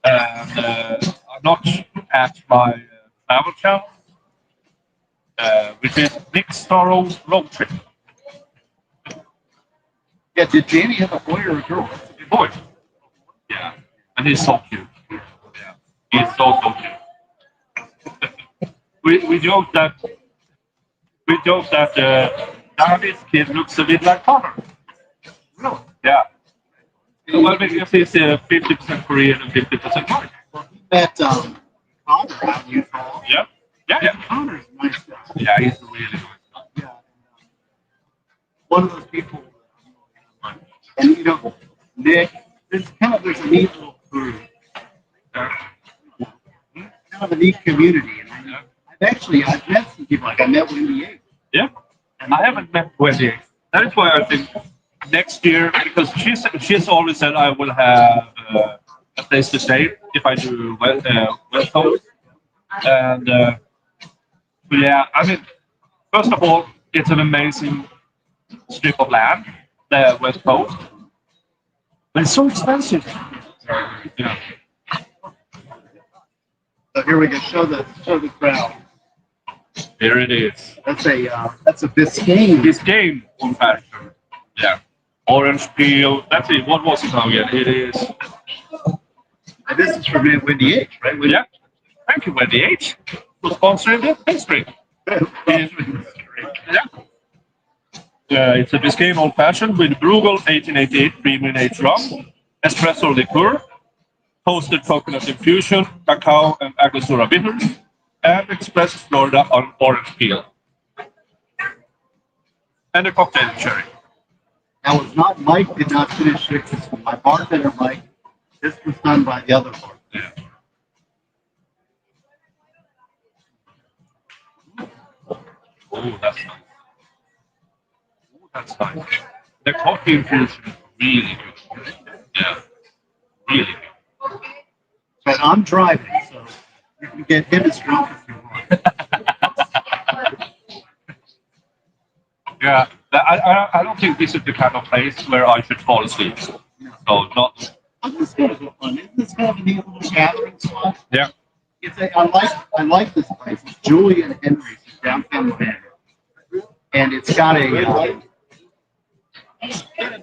and I'm not at my travel channel, which is Nick Starrow's Road Trip. Yeah, did Jamie have a boy or a girl? Boy. Yeah. And he's so cute. Yeah. He's so cute. we joke that Danny's kid looks a bit like Connor. Really? Yeah. Well, because he's 50% Korean and 50% white. Well, he met Connor out in Utah. Yeah. Yeah. Connor's a nice guy. Yeah, he's really nice guy. Yeah. One of those people. And you know, Nick, there's a neat little crew. Kind of a neat community. And I've met some people. Like I met Wendy Yates. Yeah. And I haven't met Wendy. That is why I think next year, because she's always said I will have a place to stay if I do West Coast. And yeah, I mean, first of all, it's an amazing strip of land, the West Coast, but it's so expensive. Yeah. So here we go. Show the crowd. Here it is. That's a Biscayne. Biscayne old fashioned. Yeah. Orange peel. That's it. What was it now again? It is. And this is from Wendy H, right? Wendy? Yeah. Thank you, Wendy H, for sponsoring the pastry. Yeah. It's a Biscayne old fashioned with Bruegel 1888 premium age rum, espresso liqueur, toasted coconut infusion, cacao and Angostura bitters, and expressed Florida on orange peel. And a cocktail cherry. That was not Mike did not finish it. This was my bartender Mike. This was done by the other bartender. Yeah. Oh, that's nice. Oh, that's nice. The coffee infusion is really good. Yeah. Really good. But I'm driving, so you can get him as drunk as you want. Yeah. I don't think this is the kind of place where I should fall asleep. So not. I'm just gonna go fun. Isn't this kind of a neat little gathering spot? Yeah. I like this place. It's Julia Henrys downtown Manhattan. And it's got a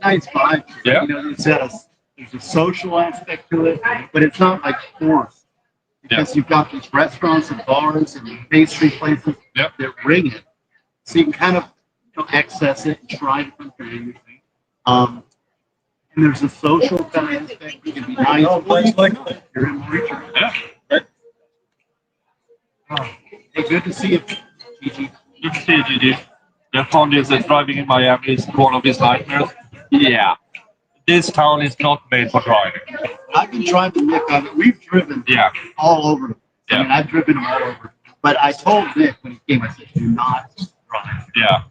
nice vibe. Yeah. You know, there's a social aspect to it, but it's not like forced. Because you've got these restaurants and bars and pastry places that ring it. So you can kind of access it and try different things. And there's a social kind of aspect. You can be nice. You're in Richard. Yeah. Hey, good to see you, Gigi. Good to see you, Gigi. The fun is that driving in Miami is one of his nightmares. Yeah. This town is not made for driving. I've been driving Nick on it. We've driven all over. I mean, I've driven them all over. But I told Nick when he came, I said, do not drive. Yeah.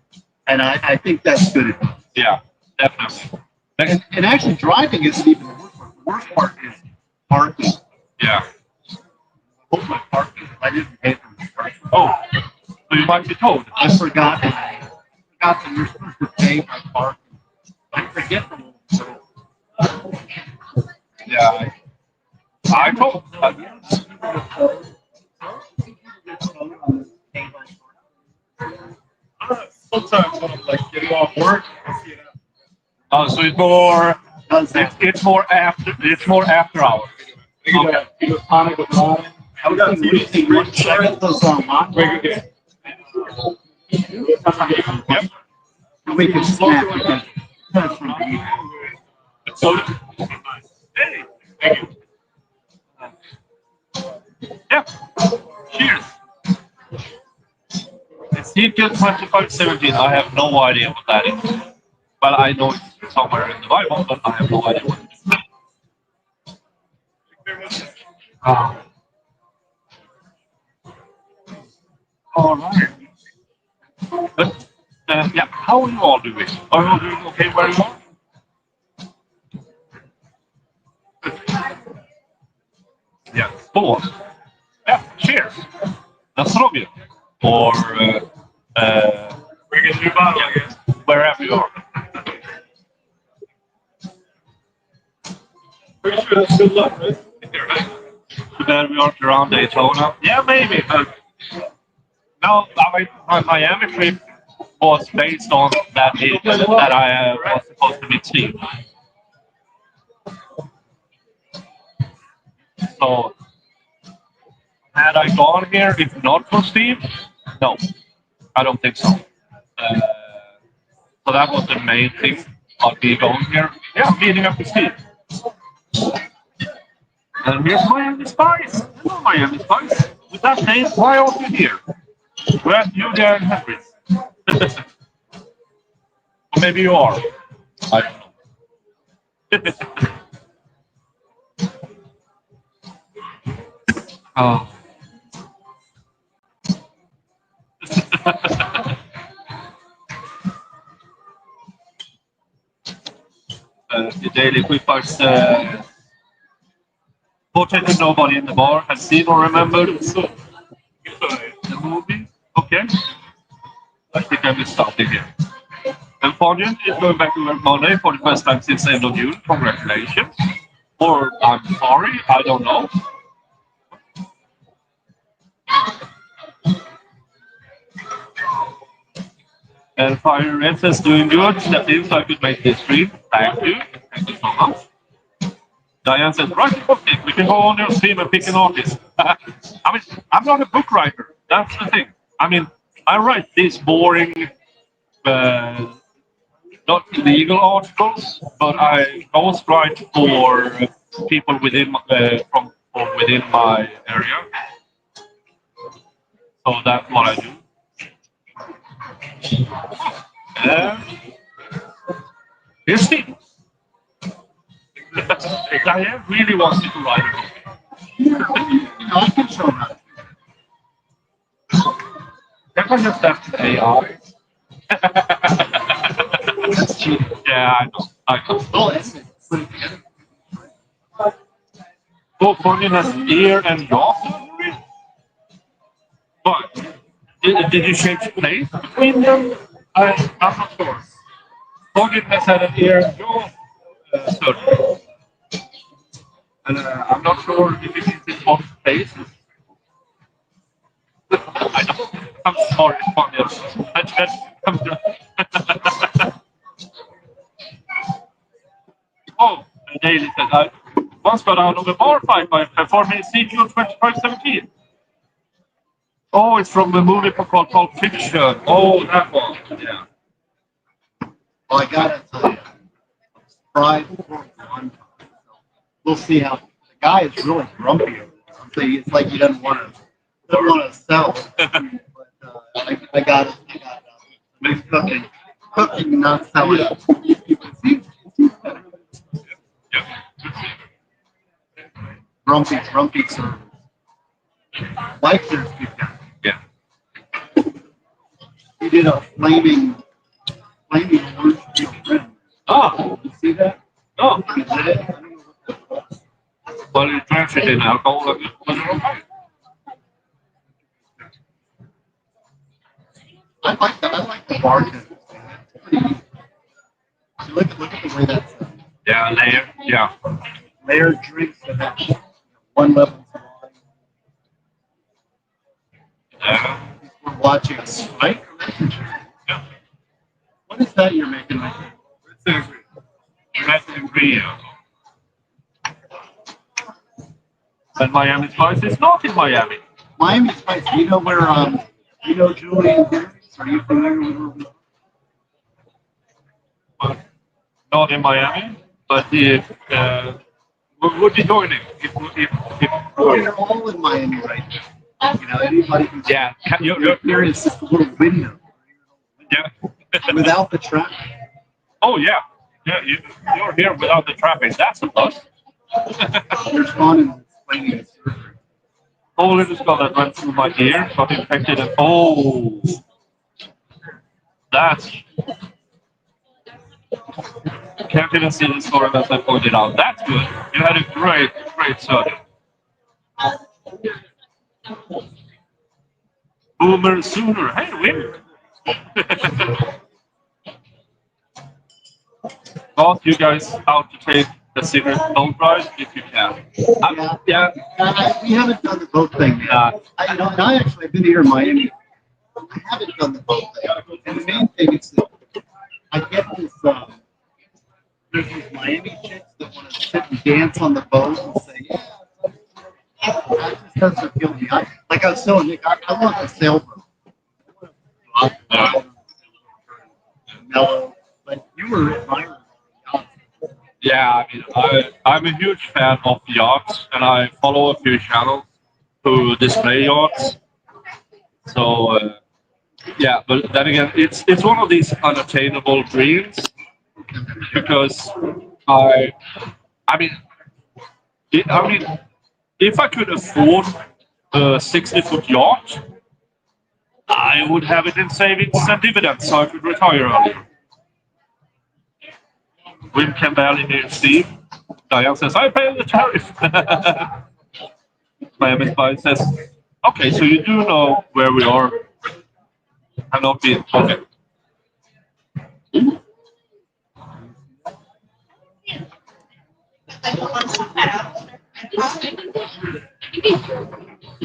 And I think that's good advice. Yeah, definitely. And actually, driving isn't even the worst part. The worst part is parking. Yeah. Both my parking, I didn't pay for the parking. Oh, so you might be told. I forgot that you're supposed to pay for parking. I forget the little. Yeah. I told. Sometimes when I'm like getting off work, I see it out. Oh, so it's more after. It's more after hours. You do tonic with lime. I was thinking, what do you think? Should I get those hot Very good. Yep. We can snap because that's from the So, hey, thank you. Yep. Cheers. Ezekiel 25:17. I have no idea what that is. Well, I know it's somewhere in the Bible, but I have no idea what it is. All right. But yeah, how are you all doing? Are you all doing okay where you are? Yeah. Skål. Yeah. Cheers. That's Robin. Or We get a new bottle, I guess. wherever you are. Pretty sure that's good luck, right? Too bad we aren't around Daytona. Yeah, maybe. But no, my Miami trip was based on that I was supposed to meet Steve. So had I gone here if not for Steve? No, I don't think so. So that was the main thing of me going here. Yeah, meeting up with Steve. And here's Miami Spice. Hello, Miami Spice. With that name, why are you here? We're at Julia Henrys. Or maybe you are. I don't know. Oh. The daily quickbacks. Fortunately, nobody in the bar has seen or remembered the movie. Okay. I think I missed something here. And Fabian is going back to work Monday for the first time since end of June. Congratulations. Or I'm sorry, I don't know. And Fire Red says doing good. Stepped in so I could make this stream. Thank you. Thank you so much. Diane says, write a book. We can go on your stream and pick an artist. I mean, I'm not a book writer. That's the thing. I mean, I write these boring, not legal articles, but I always write for people within within my area. So that's what I do. Here's Steve. Diane really wants me to write a book. I can show that. That was just that AI. That's cheating. Yeah, I know. I know. Oh, that's it. Put it together. Courtney has ear and jaw surgery. But did you change place between them? I'm not sure. Courtney has had an ear and jaw surgery. And I'm not sure if it is in both places. I know. I'm sorry, Courtney. Oh, and Daily said, I once got out of a bar fight by performing Ezekiel 25:17. Oh, it's from the movie called Pulp Fiction. Oh, that one. Yeah. Well, I gotta tell you, fried for one time. We'll see how the guy is really grumpy over there. So it's like he doesn't want to sell. But I got it. He's cooking, not selling. Yeah. Grumpy service. Like there's good guy. Yeah. He did a flaming orange peel rim. Oh, You see that? oh. He did it. Well, you drank it in alcohol. I like the bartenders. Look at the way that's Yeah, layer. Yeah. layered drinks that have one level. Yeah. We're watching, right? Yeah. What is that you're making right there? Red and green. But Miami Spice is not in Miami. Miami Spice. Do you know where? You know Julia Henrys? Are you familiar with her? Not in Miami, but if would you join it? Oh, you're all in Miami right now. You know, anybody can. Yeah, There is just a little window. yeah. Without the traffic. Oh yeah, yeah. You're here without the traffic. That's a plus. There's fun in explaining the surgery. Oh, little skull that went through my ear, got infected, and oh, that's. Can't even see the story that I pointed out. That's good. You had a great surgery. Boomer sooner. Hey, win. Ask you guys out to take the cigarette boat ride if you can. Yeah. We haven't done the boat thing yet. I actually have been here in Miami. I haven't done the boat thing. And the main thing is that I get this, there's these Miami chicks that want to sit and dance on the boat and say, yeah. That just doesn't appeal to me. Like I was telling Nick, I want a sailboat. Mellow. But you were admiring yachts. Yeah, I mean, I'm a huge fan of yachts, and I follow a few channels who display yachts. So, yeah, but then again, it's one of these unattainable dreams because I, I mean, I mean, if I could afford a 60-foot yacht, I would have it in savings and dividends so I could retire earlier. Wim can barely hear Steve. Diane says, I pay the tariff. Miami Spice says, okay, so you do know where we are. I'm not being okay.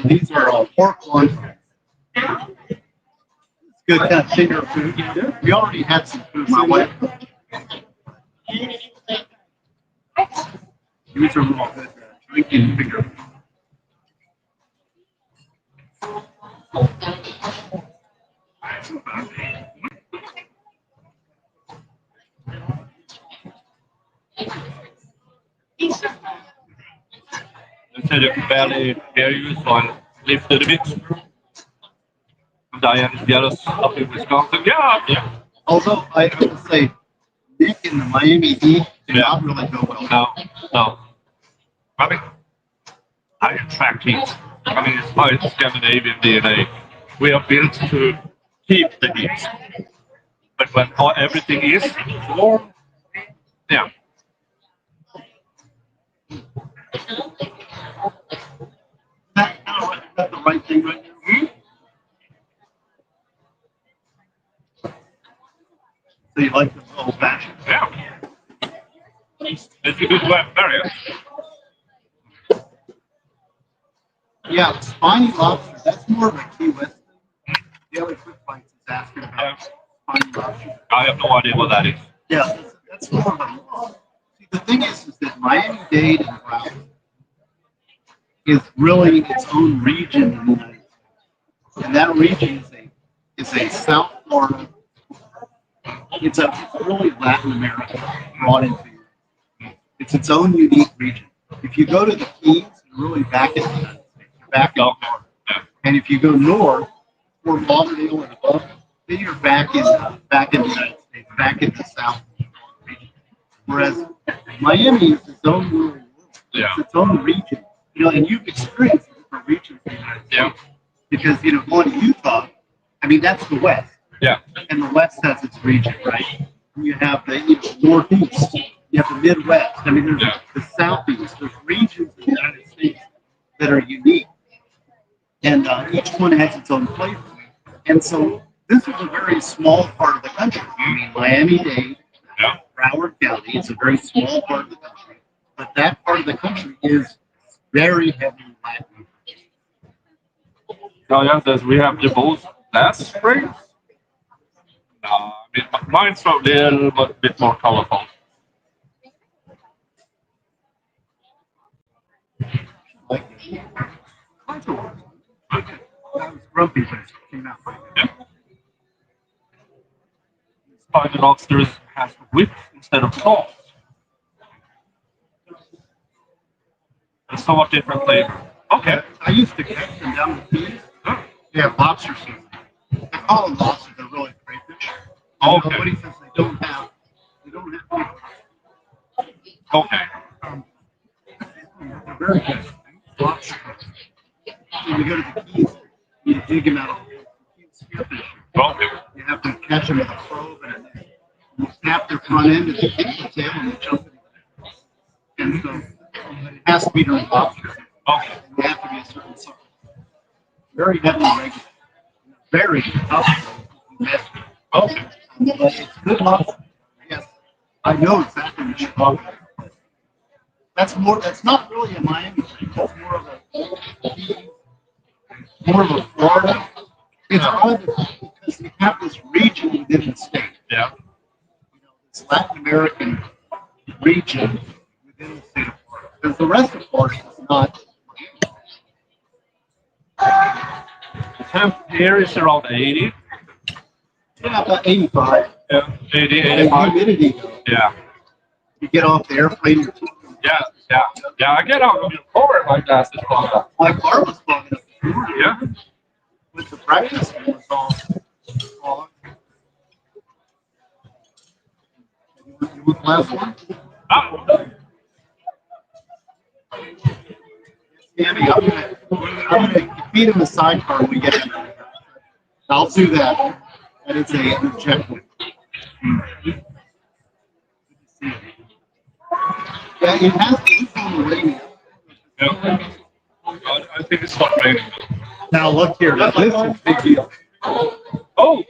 These are all pork ones. It's good kind of finger food. We already had some food, my wife. These are real good drinking finger food. You said you could barely hear you, so I lifted a bit. Diane is jealous up in Wisconsin. Yeah. Although I will say, Nick in the Miami Heat did not really go well. No. I mean, I attract heat. I mean, it's my Scandinavian DNA. We are built to keep the heat. But when everything is warm, yeah. That's the right thing right now. So you like the old fashioned? Yeah. It's a good way of variant. Yeah, spiny lobster. That's more of a Key West thing. The other quick bites is asking about spiny lobster. I have no idea what that is. Yeah, that's more of a. See, the thing is that Miami-Dade and Broward is really its own region in the United States, and that region is a South Florida. It's really Latin America brought into it. It's its own unique region. If you go to the Keys, you're really back in the United States. You're back in Florida. And if you go north, Fort Lauderdale and above, then you're back in the United States, back in the South region. Whereas Miami is its own little world. Yeah. It's its own region. You know, and you've experienced different regions in the United States. Yeah. Because, going to Utah, I mean, that's the West. Yeah. And the West has its region, right? You have the Northeast. You have the Midwest. I mean, there's the Southeast. There's regions in the United States that are unique. And each one has its own flavor. And so this is a very small part of the country. I mean, Miami-Dade, Broward County, it's a very small part of the country. But that part of the country is very heavy Latin. Oh yeah, does we have the most last spring? No, I mean, mine's a little bit more colorful. Like that was grumpy, but it came out. Yeah. Spider lobsters has whip instead of sauce. It's somewhat different flavor. Okay. I used to catch them down the keys. They have lobster season. I call them lobsters. They're really crayfish. Okay. Nobody says they don't have. Okay. They're very good. Lobster. When you go to the keys, you dig them out of the spearfish. Okay. You have to catch them with a probe and you snap their front end and they hit the tail and they jump it. And so it has to be during lobster. Okay. They have to be a certain size. Very heavily regulated. Very tough. Okay. But it's good lobster. Yes. I know exactly what you're talking about. That's not really a Miami thing. That's more of a Florida. It's odd because we have this region within the state. Yeah. You know, this Latin American region within the state of Florida. Because the rest of Florida is not. The temp here is around 80. Yeah, about 85. Yeah. 80, And 85. humidity, though. Yeah. You get off the airplane, Yeah. Yeah. Yeah. I get out of your car, my glass is clogged up. my car was fogging up. Yeah. With the breakfast, it was all fogged. You want the last one? Ah. Sammy, I'm gonna feed him a sidecar when we get in. I'll do that. That is a objective. Yeah, it has it's on the radio. Yeah. I think it's not raining. Now look here. Now, this is a big deal. Oh.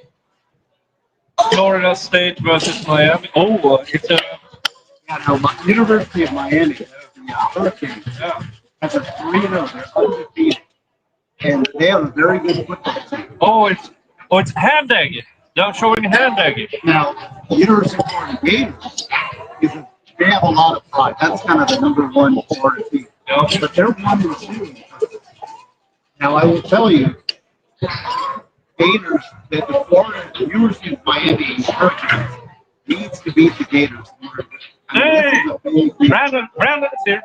Florida State versus Miami. Oh, it's a. Yeah, now, University of Miami, the Hurricanes, Yeah. has a 3-0. They're undefeated, and they have a very good football team. It's hand egg. They're showing hand egg. Now, the University of Florida Gators they have a lot of pride. That's kind of the number one Florida team. Yeah. But they're 1-2. Now, I will tell you, Gators, that the University of Miami Hurricanes needs to beat the Gators. Hey, Brandon is here.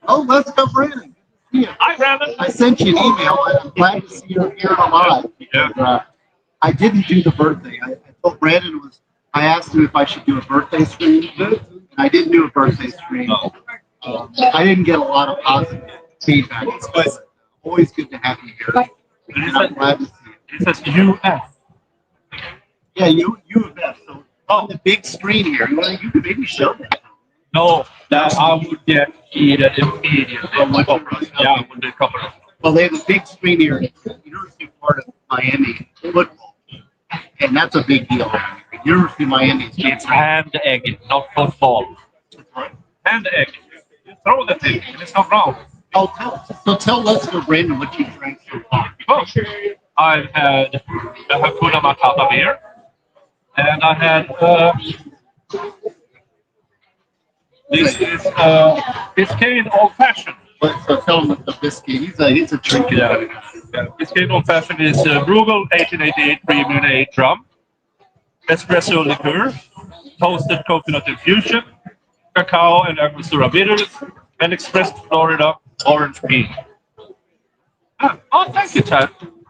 Oh, let's go, Brandon. Yeah. Hi, Brandon. I sent you an email, and I'm glad to see you're here alive. Yeah. I didn't do the birthday. I told Brandon I asked him if I should do a birthday stream, and I didn't do a birthday stream. No. I didn't get a lot of positive feedback. It's always good to have you here. And I'm glad to see you. It says UF. Yeah, you have that. So on the big screen here, you can maybe show that. No, that I would get eaten immediately. Yeah, I would be covered. Well, they have a big screen here at the University of Florida Miami football, and that's a big deal. University of Miami is It's hand egg, not football. Hand egg. You throw the thing, and it's not round. Tell Let's Go Brandon what you drank so far. Oh, I had Hakuna Matata beer, and I had this is Biscayne Old Fashioned. So tell him the biscuit. He's a drinker. Yeah. Biscayne Old Fashioned is Bruegel 1888 Premium 8 drum, espresso liqueur, toasted coconut infusion, cacao and Angostura bitters, and expressed Florida orange pea. Oh, thank you, Ted.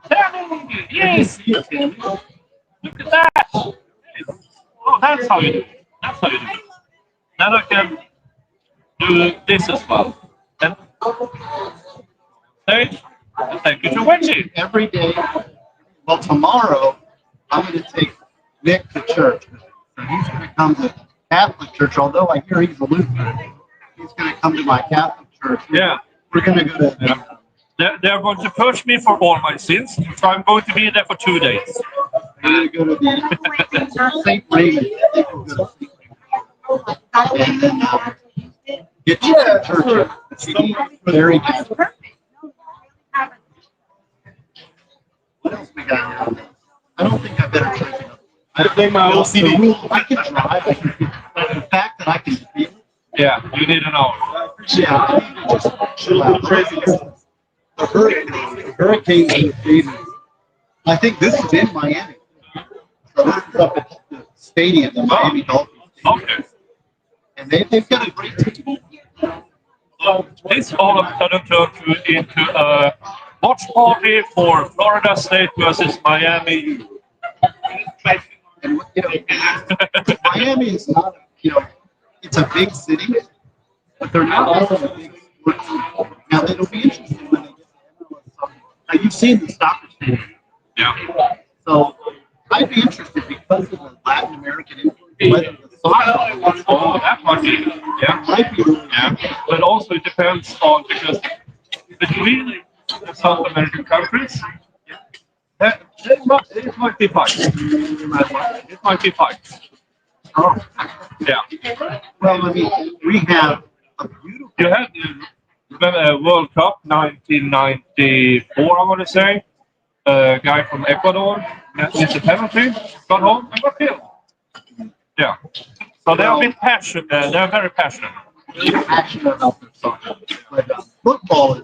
Tammy, yes. Look at that. Oh, that's how you do it. That's how you do it. Then I can do this as well. And stage. Thank you to Wendy. Every day. Well, tomorrow I'm going to take Nick to church. So he's going to come to Catholic church. Although I hear he's a Lutheran, he's going to come to my Catholic church. Yeah. We're going to go to. Yeah. They're going to purge me for all my sins, so I'm going to be there for 2 days. We're going to go to the St. Raymond. I think we'll go to St. Raymond. And then get you some church. CD, very good. What else we got here? I don't think I better check it out. I think my OCD. I can drive. I can, the fact that I can feel it. Yeah, you need an hour. Yeah, I need to just chill out. The hurricane season. I think this is in Miami. So this is up at the stadium, the Miami Dolphins. Okay. And they've got a great team. So this all of a sudden turned into a watch party for Florida State versus Miami. And Miami is not, it's a big city, but they're not also a big sports city. Now it'll be interesting when they get to MLS soccer. Now you've seen the soccer stadium. Yeah. So I'd be interested because of the Latin American influence, whether the soccer Oh, that might be. Yeah. might be really Yeah. But also it depends on because between the South American countries, it might be fight. It might be fight. Oh, Yeah. well, I mean, we have a beautiful. You had remember World Cup 1994, I want to say. A guy from Ecuador missed a penalty, got home and got killed. Yeah. So they're a bit passionate. They're very passionate. Really passionate about their soccer. But football is,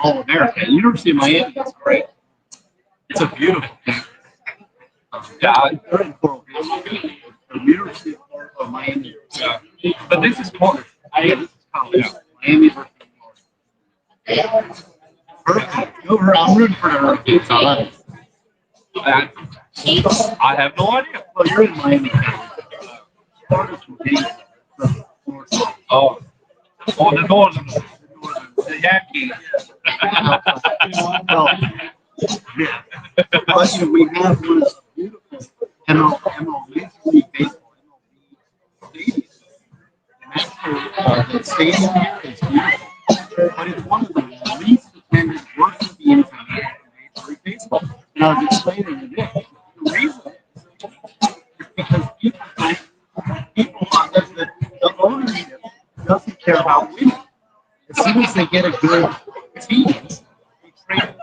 all American. University of Miami is great. It's a beautiful thing. Yeah. They're in Coral Gables. The University of Miami. Yeah. But this is college. Yeah, this is college. Miami versus Florida. Perfect. I'm rooting for the Hurricanes. I have no idea. Well, you're in Miami. Florida's from Vegas. Oh, the Northern, the Yankees. Well, yeah. But we have one of the beautiful MLB baseball, MLB stadium. The stadium here is beautiful, but it's one of the least attended worst teams in Major League Baseball. And I was explaining to Nick, the reason is because the ownership doesn't care about winning. As soon as they get a good team, they trade it.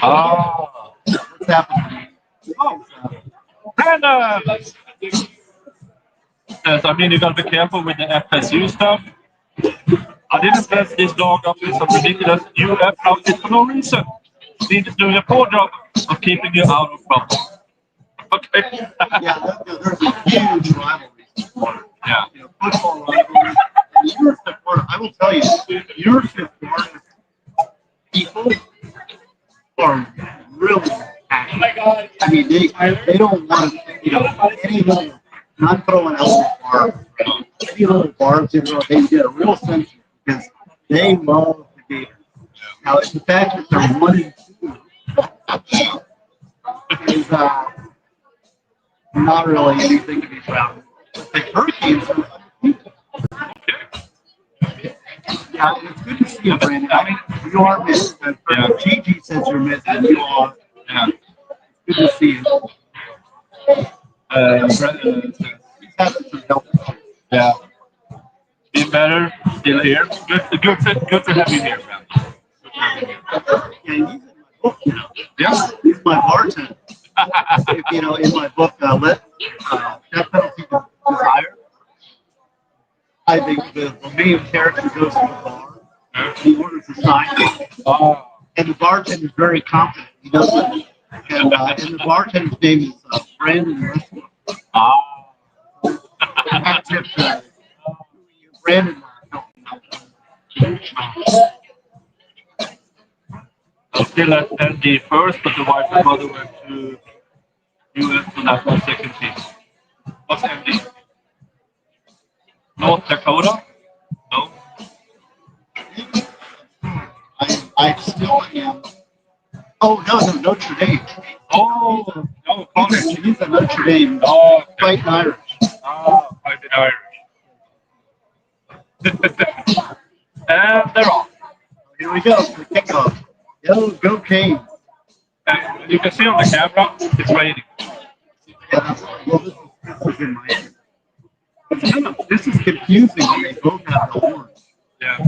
Ah. What's happening? Oh, And I mean, you gotta be careful with the FSU stuff. I didn't mess this dog up with some ridiculous new app outfit for no reason. He's doing a poor job of keeping you out of trouble. Okay. yeah, there's a huge rivalry. Yeah. Football rivalry. And University of Florida, I will tell you, University of Florida people are really passionate. I mean, they don't want any little, not throwing out barbs, any little barbs in there, they get a real sense because they love the game. Now, the fact that they're 1-2 is not really anything to be proud of. The Hurricanes are undefeated. Yeah, and it's good to see you, Brandon. I mean, you are missed. Yeah. Gigi says you're missed, and you are. Yeah. Good to see you. He's having some help. Yeah. Been better, still here. Good to have you here, man. Yeah, he's in my book now. Yeah. He's my bartender. If, in my book, Death Penalty Desire, I think the main character goes to the bar. He orders a sign. And the bartender is very confident. He does it. And the bartender's name is Brandon Westbrook. Brandon I'm still at ND first, but the wife and mother went to US, so that's my second team. What's ND? North Dakota? No? I still am. Oh, no, Notre Dame. Oh, no, college. He's a Notre Dame. Oh, Fighting Irish. Oh, I did Irish. And they're off. Here we go for the kickoff. Go Canes. And you can see on the camera, it's raining. Yeah, well, this is in Miami. This is confusing when they both have the horns. Yeah.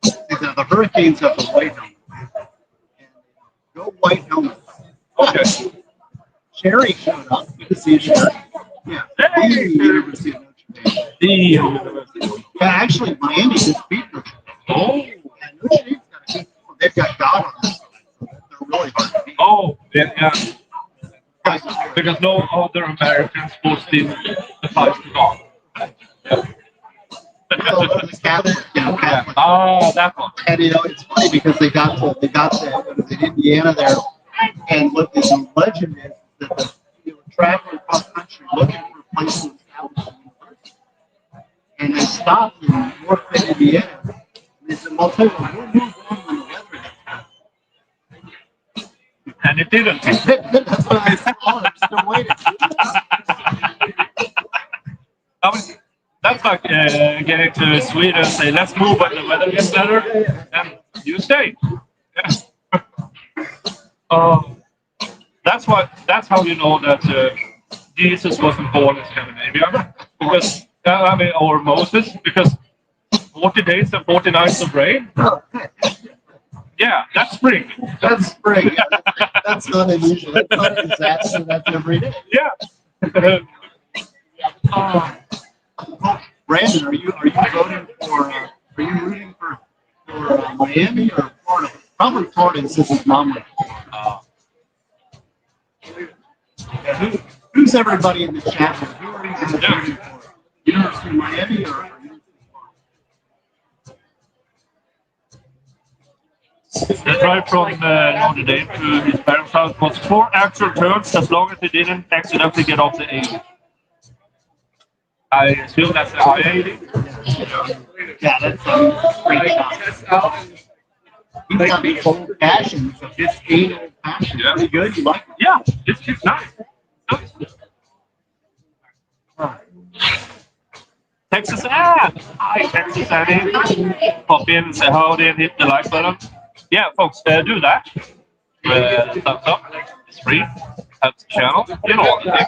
The Hurricanes have the white helmet. No white helmets. Okay. Cherry showed up. Good to see Cherry. Yeah. Hey! The University of Notre Dame. Yeah, actually, Miami just beat Notre Dame. Oh. And Notre Dame's got a good team. They've got God on their side. So they're really hard to beat. Oh, yeah. Because no other American sports team applies to golf. So the Catholic, Catholic. Oh, that one. And it's funny because they got the Indiana there, and what the legend is that they were traveling across country looking for a place to establish a university, and they stopped in North Bend, Indiana. And they said, "Well, tell you what, we'll move on when the weather gets better." And it didn't. That's what I said. Oh, I'm still waiting. That's like getting to Sweden and say, let's move when the weather gets better, and you stay. That's how you know that Jesus wasn't born in Scandinavia, because or Moses, because 40 days and 40 nights of rain. Yeah, that's spring. That's spring. That's not unusual. That's not a disaster. That's every day. Yeah. Brandon, are you voting for? Are you rooting for Miami or Florida? Probably Florida, since his mom went. Who's everybody in the chat? Who are you rooting for? University of Miami or University of Florida? The drive from Notre Dame to his parents' house was 4 actual turns, as long as he didn't accidentally get off the 80. I assume that's the I-80. Yeah, that's a great shot. He's got the old passion, so it's anal passion. Yeah. Pretty good. You like it? Yeah, it's nice. Texas hi Texas Annie. Pop in and say howdy and hit the like button. Yeah, folks, do that. Thumbs up. It's free. Helps the channel. You know what to do.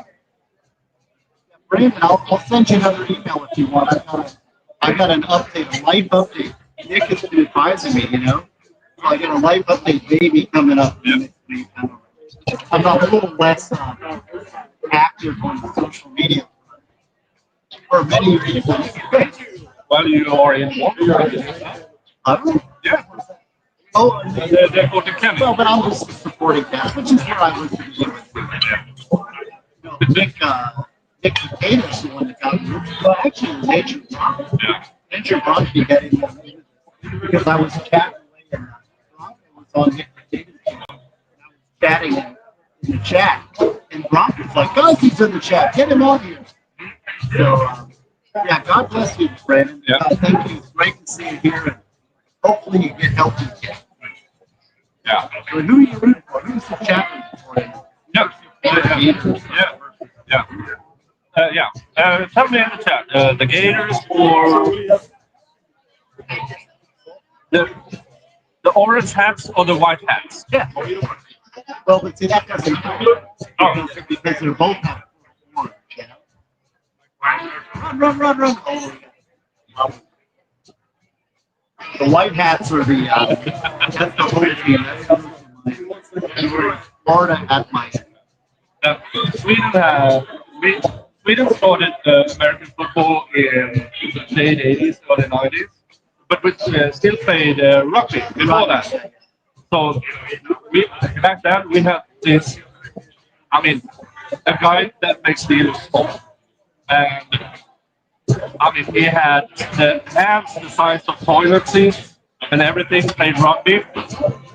Brandon, I'll send you another email if you want. I got an update, a life update. Nick has been advising me, So I got a life update baby coming up next week. I'm a little less active on the social media for many reasons. Well, you are in one. Yeah. Oh, they're Courtney Clenney. Well, but I'm just supporting that, which is where I was to begin with. Nick Decatur is the one that got moved. Well, actually, Nature Bronchi. Yeah. Nature Bronchi got in because I was chatting away and Bronco was on Nick Decatur's channel. And I was chatting in the chat, and Bronco's like, guys, he's in the chat. Get him on here. So, yeah, God bless you, Brandon. Yeah. Thank you. It's great to see you here. And hopefully you get healthy again. Yeah. So who are you rooting for? Who's the chaplain for you? Tell me in the chat, the Gators or the orange hats or the white hats? Yeah. Well, but see, that doesn't count. Because they're both have orange, Run. The white hats are that's the whole team. That's Florida at my Sweden started American football in the late 80s, early 90s, but we still played rugby before that. So back then we had this, a guy that makes deals small. And he had the hands the size of toilet seats and everything, played rugby.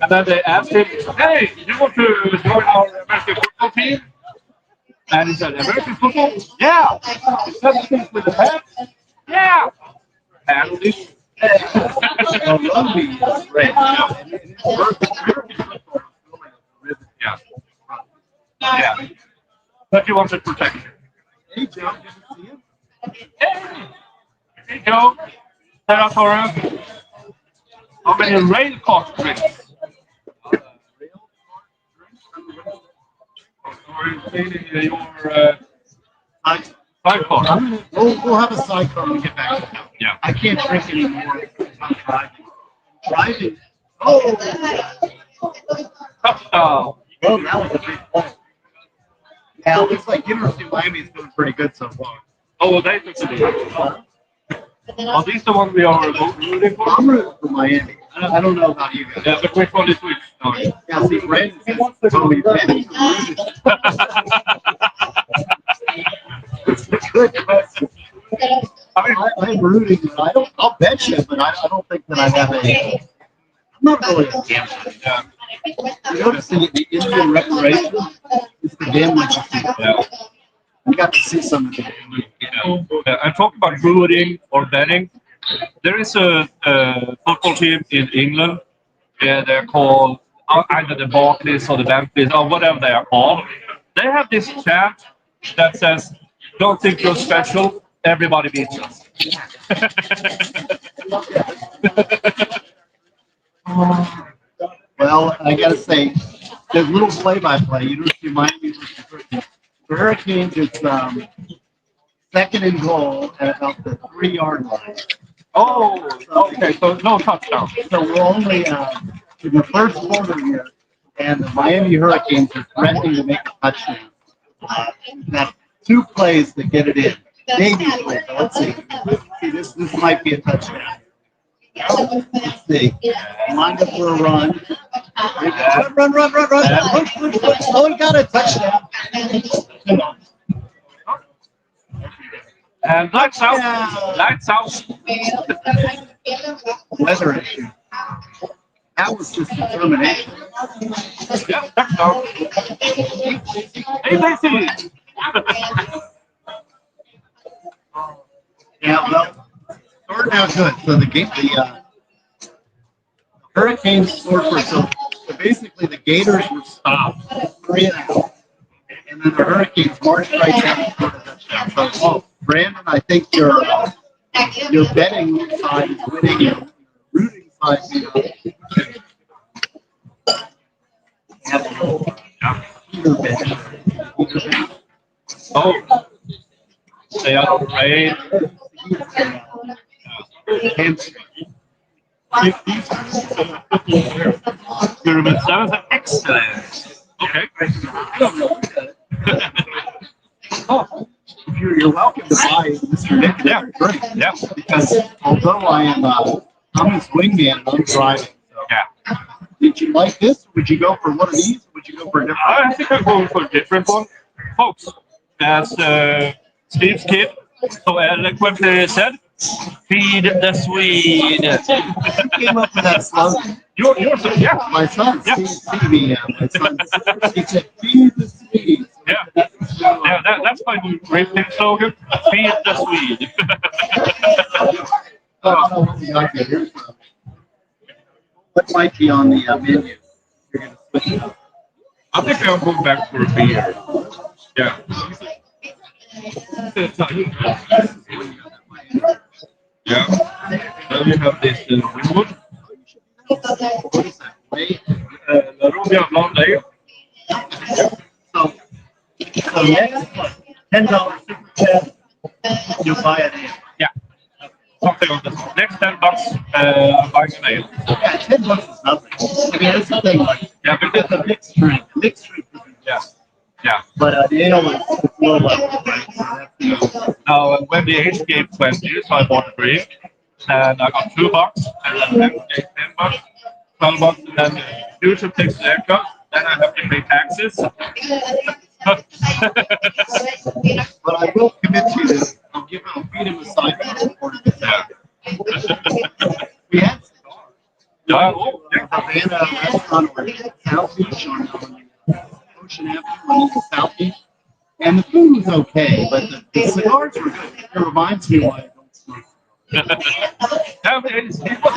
And then they asked him, hey, you want to join our American football team? And he said, American football? Yeah. Everything with the hands? Yeah. And this. rugby is great. Yeah. But he wanted protection. Hey, Joe, good to see you. Hey, Joe. Terratora. How many rail cart drinks? Or is it your Sidecar. We'll have a sidecar when we get back to town. Yeah. I can't drink anymore. I'm driving. Driving. Oh, Touchdown. that was a big play. Yeah, it looks like University of Miami is doing pretty good so far. Oh, they took the Are these the ones we are rooting for? I'm rooting for Miami. I don't know about you guys. Yeah, but which one is which? No. Yeah, see, Brandon says Toby Bennett. It's a good question. I'm rooting, but I'll bet you, but I don't think that I have a. I'm not really a gambler. Yeah. You notice the Indian reparation is the gambling. Yeah. You got to see some of it. I'm talking about rooting or betting. There is a football team in England. They're called either the Barclays or the Barclays or whatever they are called. They have this chant that says, "Don't think you're special. Everybody beats us." Well, I got to say, there's little play-by-play. University of Miami versus Hurricanes. The Hurricanes, it's second and goal at about the 3-yard line. Oh, okay. So no touchdown. So we're only in the first quarter here, and the Miami Hurricanes are threatening to make a touchdown. We've got 2 plays to get it in. Maybe 3. Let's see. This might be a touchdown. Let's see. Lined up for a run. Run. Push. Oh, he got a touchdown. And lights out. Lights out. Weather issue. That was just determination. Yeah, touchdown. ABC. Yeah, well, starting out good. So the Hurricanes scored for so basically the Gators were stopped 3-0, and then the Hurricanes marched right down and scored a touchdown. So, Brandon, I think your betting side is winning, your rooting side is Oh, they are great. Pyramid 7 is excellent. Okay. Oh, you're welcome to buy Mr. Nick. Yeah. Great. Yeah. Because although I'm his wingman and I'm driving. So. Yeah. Did you like this? Would you go for one of these? Or would you go for a different? I think I'm going for a different one. Folks, as Steve's kid so eloquently said, feed the Swede. You came up with that slogan. Yours, yeah. My son, Yeah. Stevie, my son, he said, feed the Swedes. Yeah. Yeah, that's my new great thing slogan. Feed the Swede. I don't know what we got here. Here's what might be on the menu? You're going to switch it up. I think I'll go back for a beer. Yeah. Yeah. Then we have this Winwood. What is that? Wait. La Rubia Blonde Ale. So next, $10 super chat, you buy it in. Yeah. Something on this. Next $10, I'm buying an ale. Yeah, $10 is nothing. I mean, that's the thing. Like, Yeah, you get the mixed drink. Mixed drink is Yeah. Yeah. but the ale is low level, right? So that's the Now, when the age gave 20, so I bought a drink, and I got $2, and then gave $10, $12, and then usually takes the haircut, then I have to pay taxes. But I will commit to you this. I'll feed him a side for this out. We had cigars. Yeah. Havana restaurant over in South Beach on Ocean Avenue on the South Beach. And the food was okay, but the cigars were good. It reminds me why I don't smoke. It was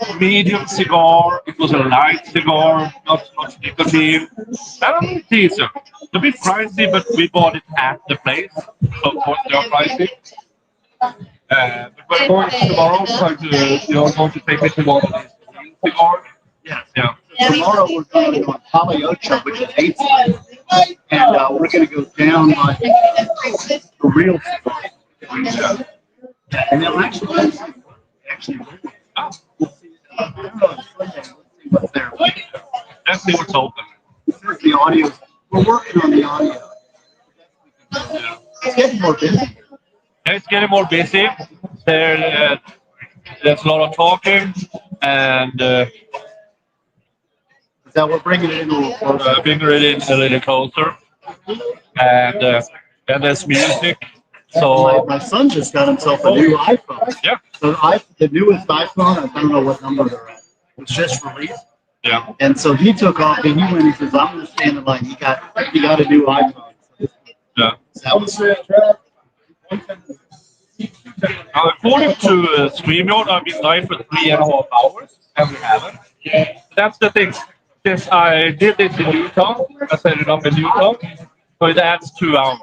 a medium cigar. It was a light cigar, not much nicotine. And I mean, decent. A bit pricey, but we bought it at the place. So, of course, they are pricey. But we're going tomorrow, you're going to take me to one of these cigars. Yes. Yeah. Tomorrow we're going to go on Paliocho, which is 8 cents. and we're going to go down like the real spot. And they'll actually, we'll see, I don't know, Sunday, let's see what's there. Let's see what's open. The audio, we're working on the audio. Yeah. It's getting more busy. It's getting more busy. There's a lot of talking, and So we're bringing it in a little closer. bringing it in a little closer, and there's music. So My son just got himself a new iPhone. yeah, So the newest iPhone, I don't know what number they're at. It was just released. yeah. And so he took off and he went, he says, I'm going to stand in line. He got a new iPhone. Yeah. That was Now, according to StreamYard, I've been live for 3.5 hours, and we haven't. That's the thing. Since I did this in Utah, I set it up in Utah, so it adds 2 hours.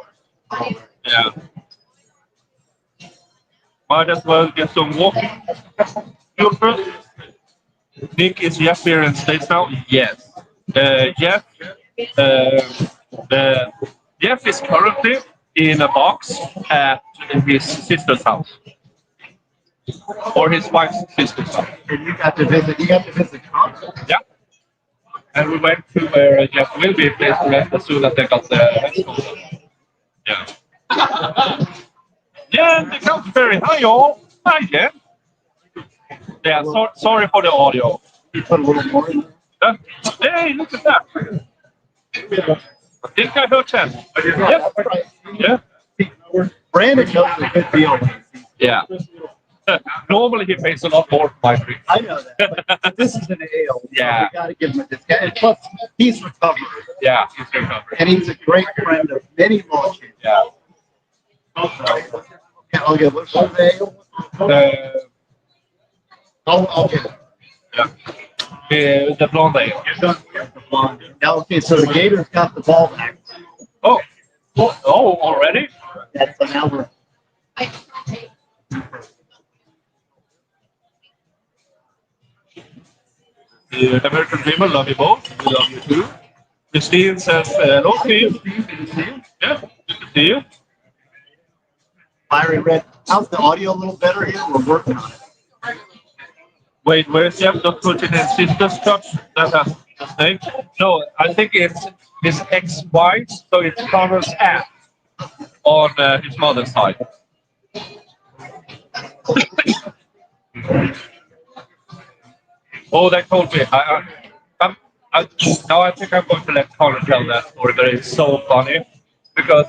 Yeah. Might as well get some walking. You first. Nick, is Jeff here in States now? Yes. Jeff is currently in a box at his sister's house. Or his wife's sister's house. And you got to visit Congress. Yeah. And we went to where Jeff will be placed to rest as soon as they got the headstone. Yeah. Yeah, the count's very hi y'all. Hi, Jeff. Yeah, sorry for the audio. You put a little more in there. Hey, look at that. I think I heard 10. Yeah. Yeah. Brandon knows a good deal. Yeah. Normally he pays a lot more for my drink. I know that. But this is an ale. Yeah. So we got to give him a discount. And plus, he's recovered. Yeah, he's recovered. And he's a great friend of many law champions. Yeah. I'll get what's the ale? I'll get it. Yeah. The blonde ale. Now, okay, so the Gators got the ball back. Oh, already? Yeah, so now we're. The American Dreamer, love you both. We love you too. Christine says, hello, Steve. Yeah, good to see you. Larry Red, how's the audio a little better here? We're working on it. Wait, where's Jeff? Just put in his sister's church? That has his name? No, I think it's his ex-wife, so it's Connor's aunt on his mother's side. Oh, they told me. Now I think I'm going to let Connor tell that story, but it's so funny because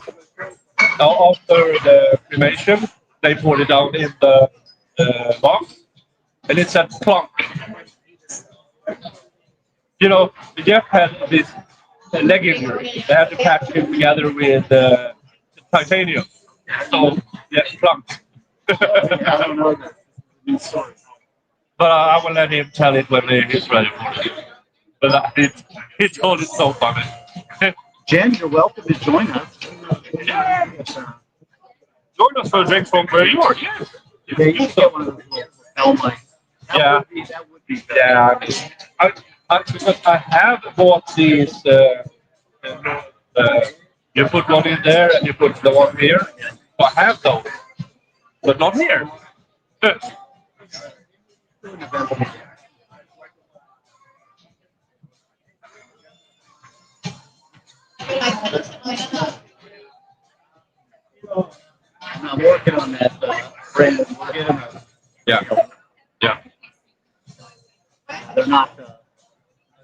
now after the cremation, they poured it down in the box, and it said plunk. You know, Jeff had this leg injury. They had to patch him together with titanium. So, yeah, plunk. I don't know that. But I will let him tell it when he's ready for it. But he told it so funny. Jen, you're welcome to join us. Yeah. Join us for a drink from where you are. Yes. Yeah, you can get one of those little L mics. That would be better. Yeah. Because I have bought these. You put one in there and you put the one here. So I have those, but not here. I'm working on that, Brandon. We'll get him. Yeah. Yeah. They're not.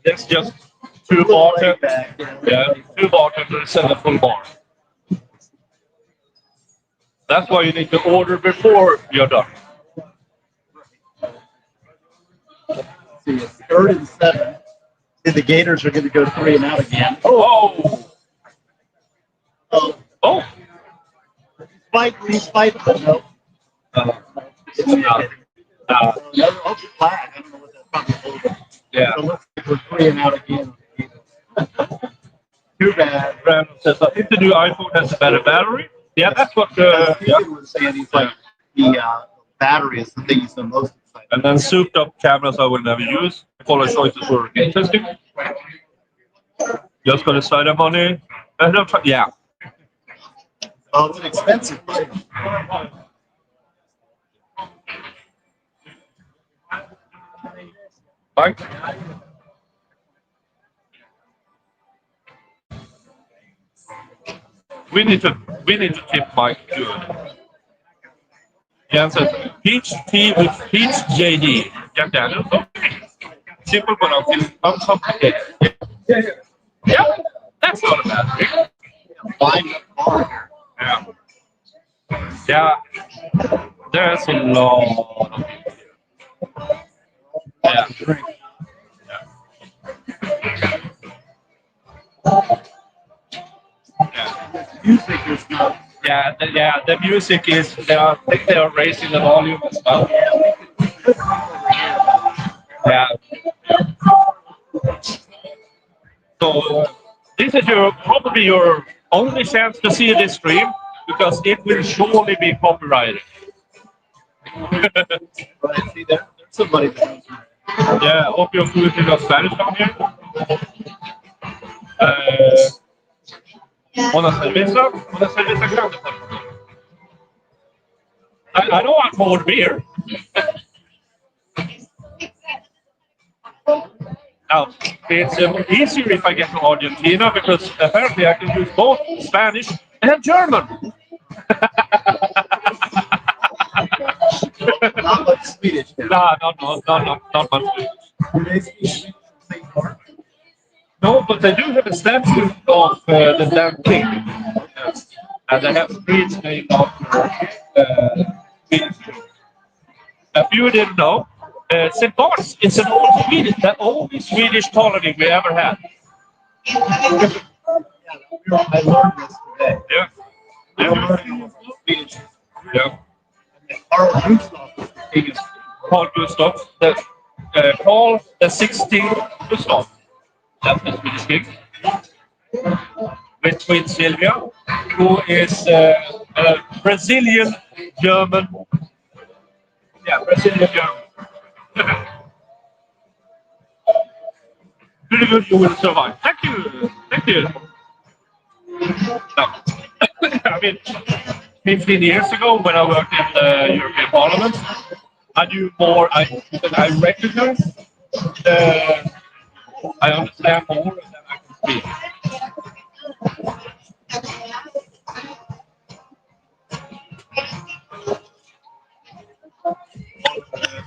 It's just two bartenders. Yeah, two bartenders and a full bar. That's why you need to order before you're done. See, it's 3rd and 7. And the Gators are going to go 3 and out again. Oh. He's fighting, but no. Another flag. I don't know what that's probably holding. Yeah. So looks like we're 3 and out again. Too bad. Brandon says, I think the new iPhone has a better battery. Yeah, that's what. Steven was saying. He's like, the battery is the thing he's the most excited. And then souped up cameras I will never use. Color choices were interesting. Just got a side of money. Yeah. Oh, it's an expensive mic. Mike? We need to tip Mike good. Yeah, so peach tea with peach JD. Jack Daniels. Okay. Simple but uncomplicated. Yeah. Yeah. That's not a bad thing. Buying a car. Yeah. Yeah. There's a lot of yeah. Drink. Yeah. Music is not. Yeah, the music is. I think they are raising the volume as well. Yeah. So this is your probably your only chance to see this stream because it will surely be copyrighted. Right. See, there's somebody that knows me. Yeah, hope you're fluent in Spanish down here. Una cerveza grande, por favor. I know I called beer. Now, it's easier if I get to Argentina because apparently I can use both Spanish and German. Not much Swedish. No, not much Swedish. Do they speak Swedish in St. Mark? No, but they do have a statue of the damn king. Yes. And they have streets named after Swedish. If you didn't know, St. Bart's is an old Swedish, the only Swedish colony we ever had. Yeah, I learned this today. Yeah. I'm learning about Swedish. Yeah. Carl Gustav was the king of Carl Gustav, Carl the 16th Gustav. That's the Swedish king. With Queen Sylvia, who is a Brazilian German. Yeah, Brazilian German. Pretty good, you will survive. Thank you. Thank you. No. I mean, 15 years ago when I worked in the European Parliament, I knew more. I recognize. I understand more than I can speak.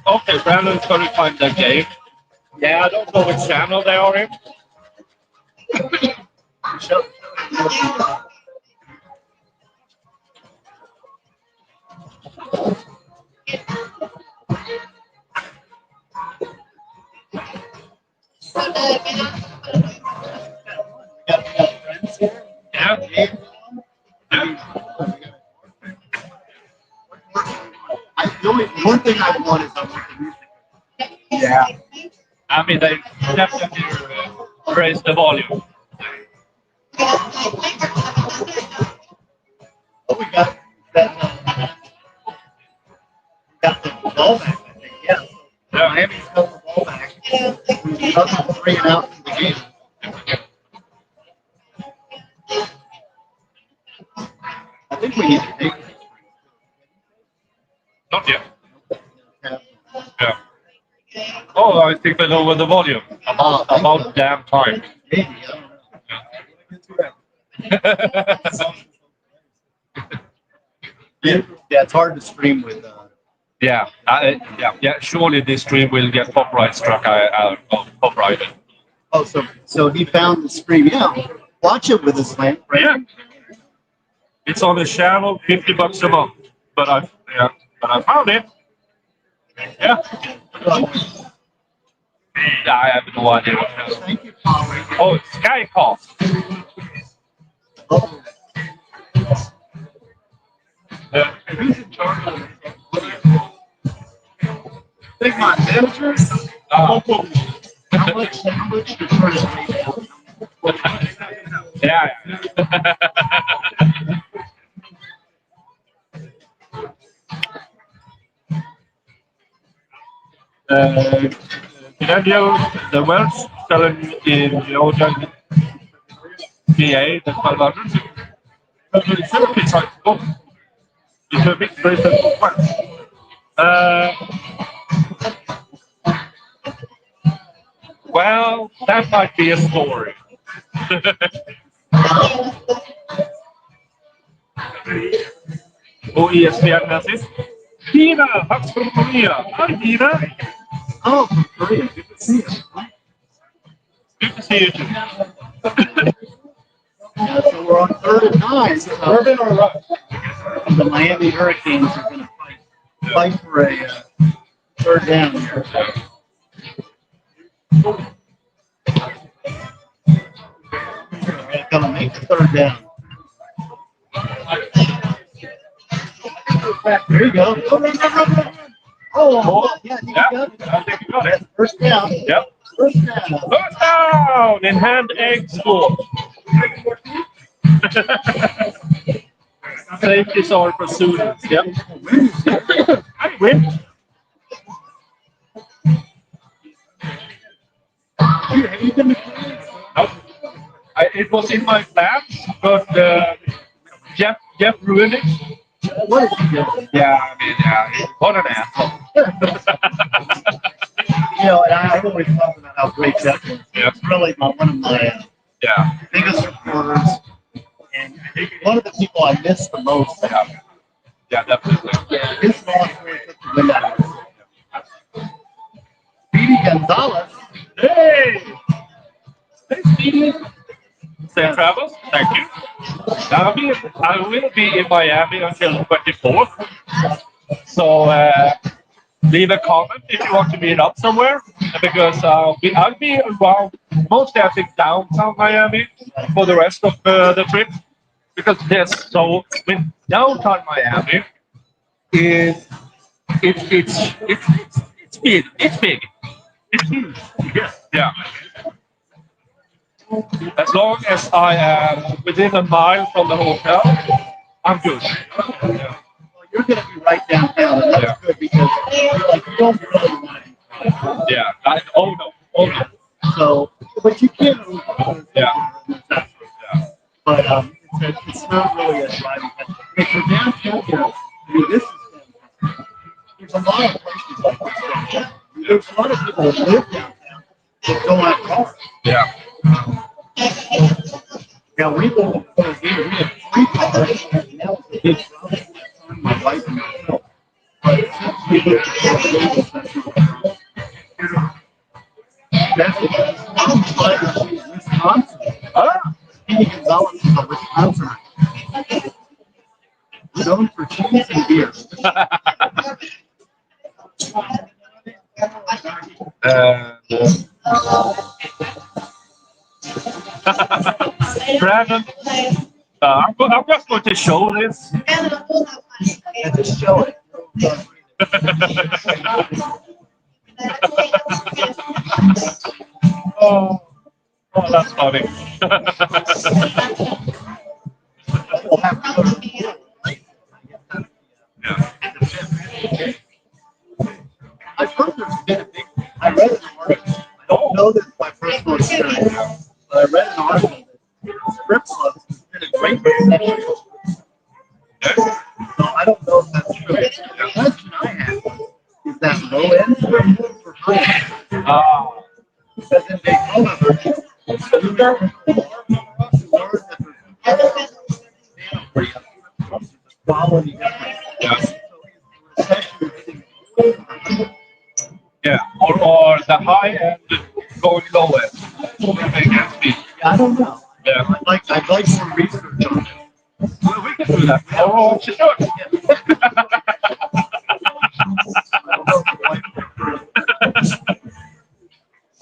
Okay, Brandon's going to find the game. Yeah, I don't know which channel they are in. Yeah. The only one thing I want is I want the music. Yeah. I mean, they definitely raised the volume. Oh, we got that. Got the ball back, I think. Yeah. Yeah. Miami's got the ball back. We're about to bring it out to the game. I think we need to take it. Not yet. Yeah. Oh, I think they lowered the volume. About damn time. Maybe, I don't know. Yeah, it's hard to stream with. Yeah. Surely this stream will get copyright struck. Copyrighted. Oh, so he found the stream. Yeah, watch it with his lamp. Right? Yeah. It's on the channel, $50 a month. But I found it. Yeah. I have no idea what that is. Thank you, Polly. Oh, it's Skycast. Oh, Yeah. who's in charge of it? Think my managers. How much? How much to try to make? Yeah. Did I know the Welsh selling in Georgia? VA, the 1200. It's a bit like both. It's a bit very simple one. Well, that might be a story. Och ESPN-mässigt. Tina, tack för Maria. Hi Tina. Oh, from Korea. Good to see you. Good to see you too. Yeah, so we're on 3rd and 9. Urban or rough? The Miami Hurricanes are going to fight for a 3rd down here. They're going to make the 3rd down. There you go. Run. Oh, yeah, you got it. I think you got it. First down. Yep. First down. First down in hand egg sport. Safety are for students. Yep. I win. Nope. It was in my plans, but Jeff ruined it. What is he doing? Yeah, I mean, yeah, what an asshole. And I've always thought about how great Jeff is. Yeah. It's really one of my Yeah. biggest supporters, and one of the people I miss the most. Yeah, definitely. Yeah, his volunteer took the win out of it. Speedy Gonzalez. Hey! Hey, Stevie. Safe travels. Thank you. I will be in Miami until 24th. So leave a comment if you want to meet up somewhere, because I'll be around mostly I think downtown Miami for the rest of the trip, because downtown Miami is it's big. It's big. It's huge. Yeah. As long as I am within a mile from the hotel, I'm good. Yeah. Well, you're going to be right downtown, and that's good because you don't really want to be far. Yeah. Oh no. So, but you can. Yeah. But it's not really a driving factor. If you're downtown, I mean, this is fantastic. There's a lot of places like this downtown. There's a lot of people that live downtown that don't have cars. Yeah. Yeah, we live in Philadelphia. We have 3 cars, and now it's a big problem. My wife and myself. But since we moved to Philadelphia, that's not a problem. That's because I'm Wisconsin. Speedy Gonzalez is a Wisconsin. Known for cheese and beer. Brandon, I'm just going to show this. And just show it. Oh, that's funny. We'll have to go to the Yeah. I've heard there's been a big. I read an article. I don't know this by personal experience, but I read an article that strip clubs has been a great reception. So I don't know if that's true. The question I have is that low end strip club or high end? Because in Daytona, quality difference. Yeah, or the high end going low end. I don't know. Yeah. I'd like some research on it. Well, we can do that. Oh, sure.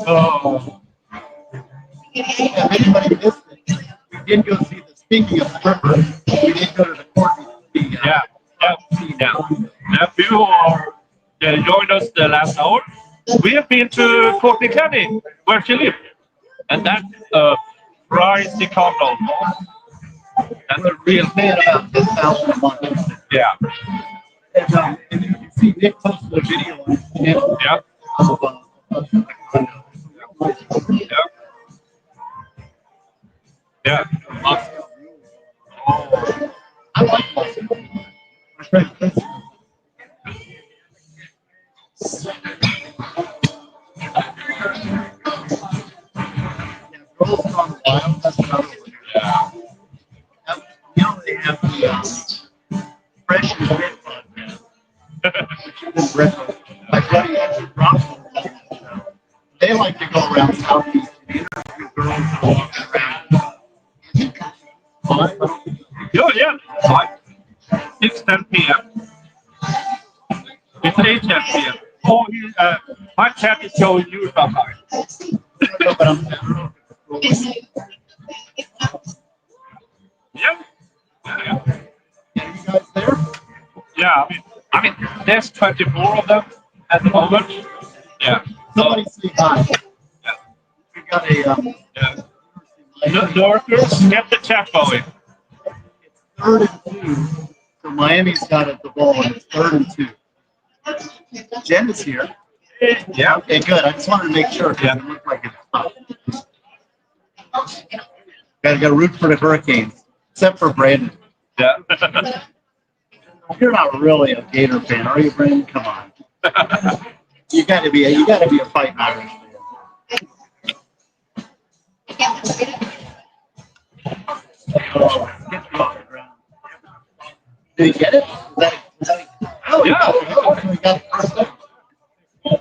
Oh. If anybody missed it, we did go see the speaking of strippers, we did go to the Courtney Clenney. Yeah. If you are joined us the last hour, we have been to Courtney Clenney, where she lived, and that's a pricey condo. That's a real Paying about $10,000 a month. Yeah. And you can see Nick posted a video on his channel Yeah. of a condo. Yeah. Yeah. wild. That's another one. Yeah. You know, they have the fresh and fit podcast, which is in Britain. My buddy actually brought them. They like to go around Southeast and interview girls that are walking around. Yeah. 6, 10 p.m. It's 8, 10 p.m. Oh, my chat is showing you something. Yeah. Are you guys there? Yeah, I mean, there's 24 of them at the moment. Yeah. Somebody say hi. Yeah. We got a. Yeah. Lurkers, get the chat going. It's 3rd and 2. So Miami's got it the ball, and it's 3rd and 2. Jen is here. Yeah. Okay, good. I just wanted to make sure. Yeah. It looked like it's Gotta root for the Hurricanes, except for Brandon. Yeah. You're not really a Gator fan, are you, Brandon? Come on. You gotta be a fighting Irish fan. Did he get it? Oh, Yeah. He got it first time.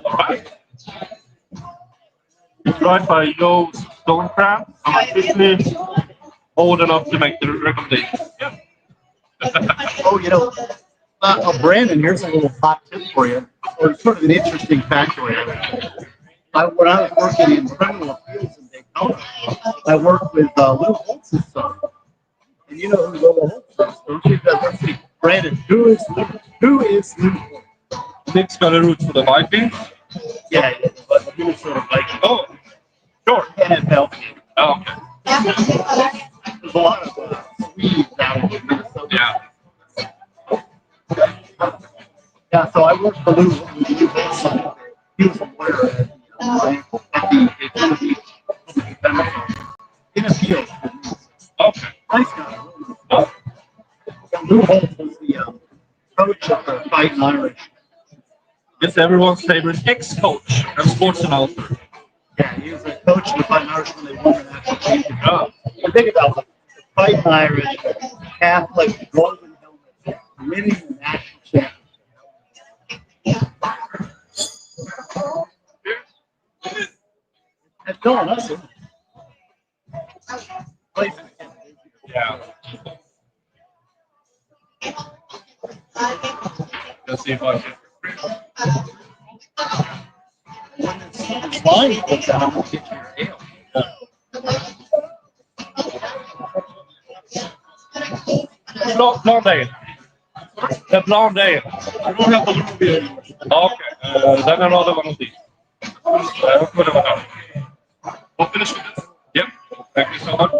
Right. Right by Joe Stonecraft. I'm officially old enough to make the recommendation. Yeah. Oh, you know, Brandon, here's a little hot tip for you, or sort of an interesting factoid. When I was working in criminal appeals in Daytona, I worked with Lou Holtz's son. And you know who Lou Holtz is, don't you? Let's see. Brandon, who is Lou Holtz? Nick's got a root for the Vikings. Yeah, but Minnesota Vikings. Oh, sure. NFL. Oh, okay. There's a lot of Swedes out in Minnesota. Yeah. Yeah, so I worked for Lou Holtz. He was a lawyer at the in appeals. Okay. Nice guy. Lou Holtz was the coach of the Fighting Irish. It's everyone's favorite ex-coach and sports announcer. Yeah, he was a coach of the Fighting Irish when they won the national championship. Oh. And think about the Fighting Irish, Catholic, golden helmet, winning the national championship. That's going us. Yeah. Let's see if I can. When it's flying goes down, I'm going to get your tail. Blondale. The Blondale. I don't have the little bit anymore. Okay. Then another one of these. Put it on. We'll finish with this. Yep. Thank you so much.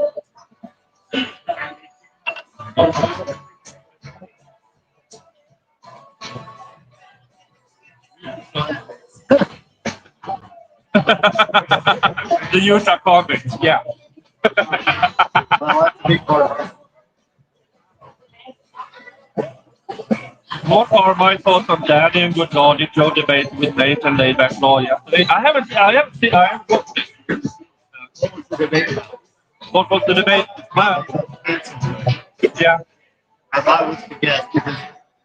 The Utah convicts, yeah. Well, that's a big part of it. What are my thoughts on Danny and Good Logic Joe debate with Nate and Layback Law yesterday? I haven't watched it. What was the debate? What was the debate? Well, yeah. As I was to guess, because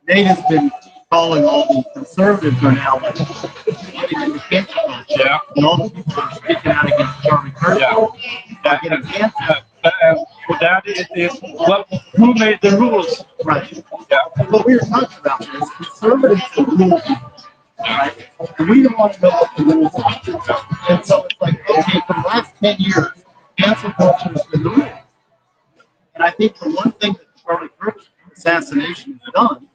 Nate has been calling all the conservatives are now like getting into cancer culture. Yeah. And all the people that are speaking out against Charlie Kirk are getting cancer. For Danny, it is, well, who made the rules? Right. Yeah. And what we were talking about is conservatives are rule people, right? And we don't want to know what the rules are. And so it's like, okay, for the last 10 years, cancel culture has been the rule. And I think the one thing that Charlie Kirk's assassination has done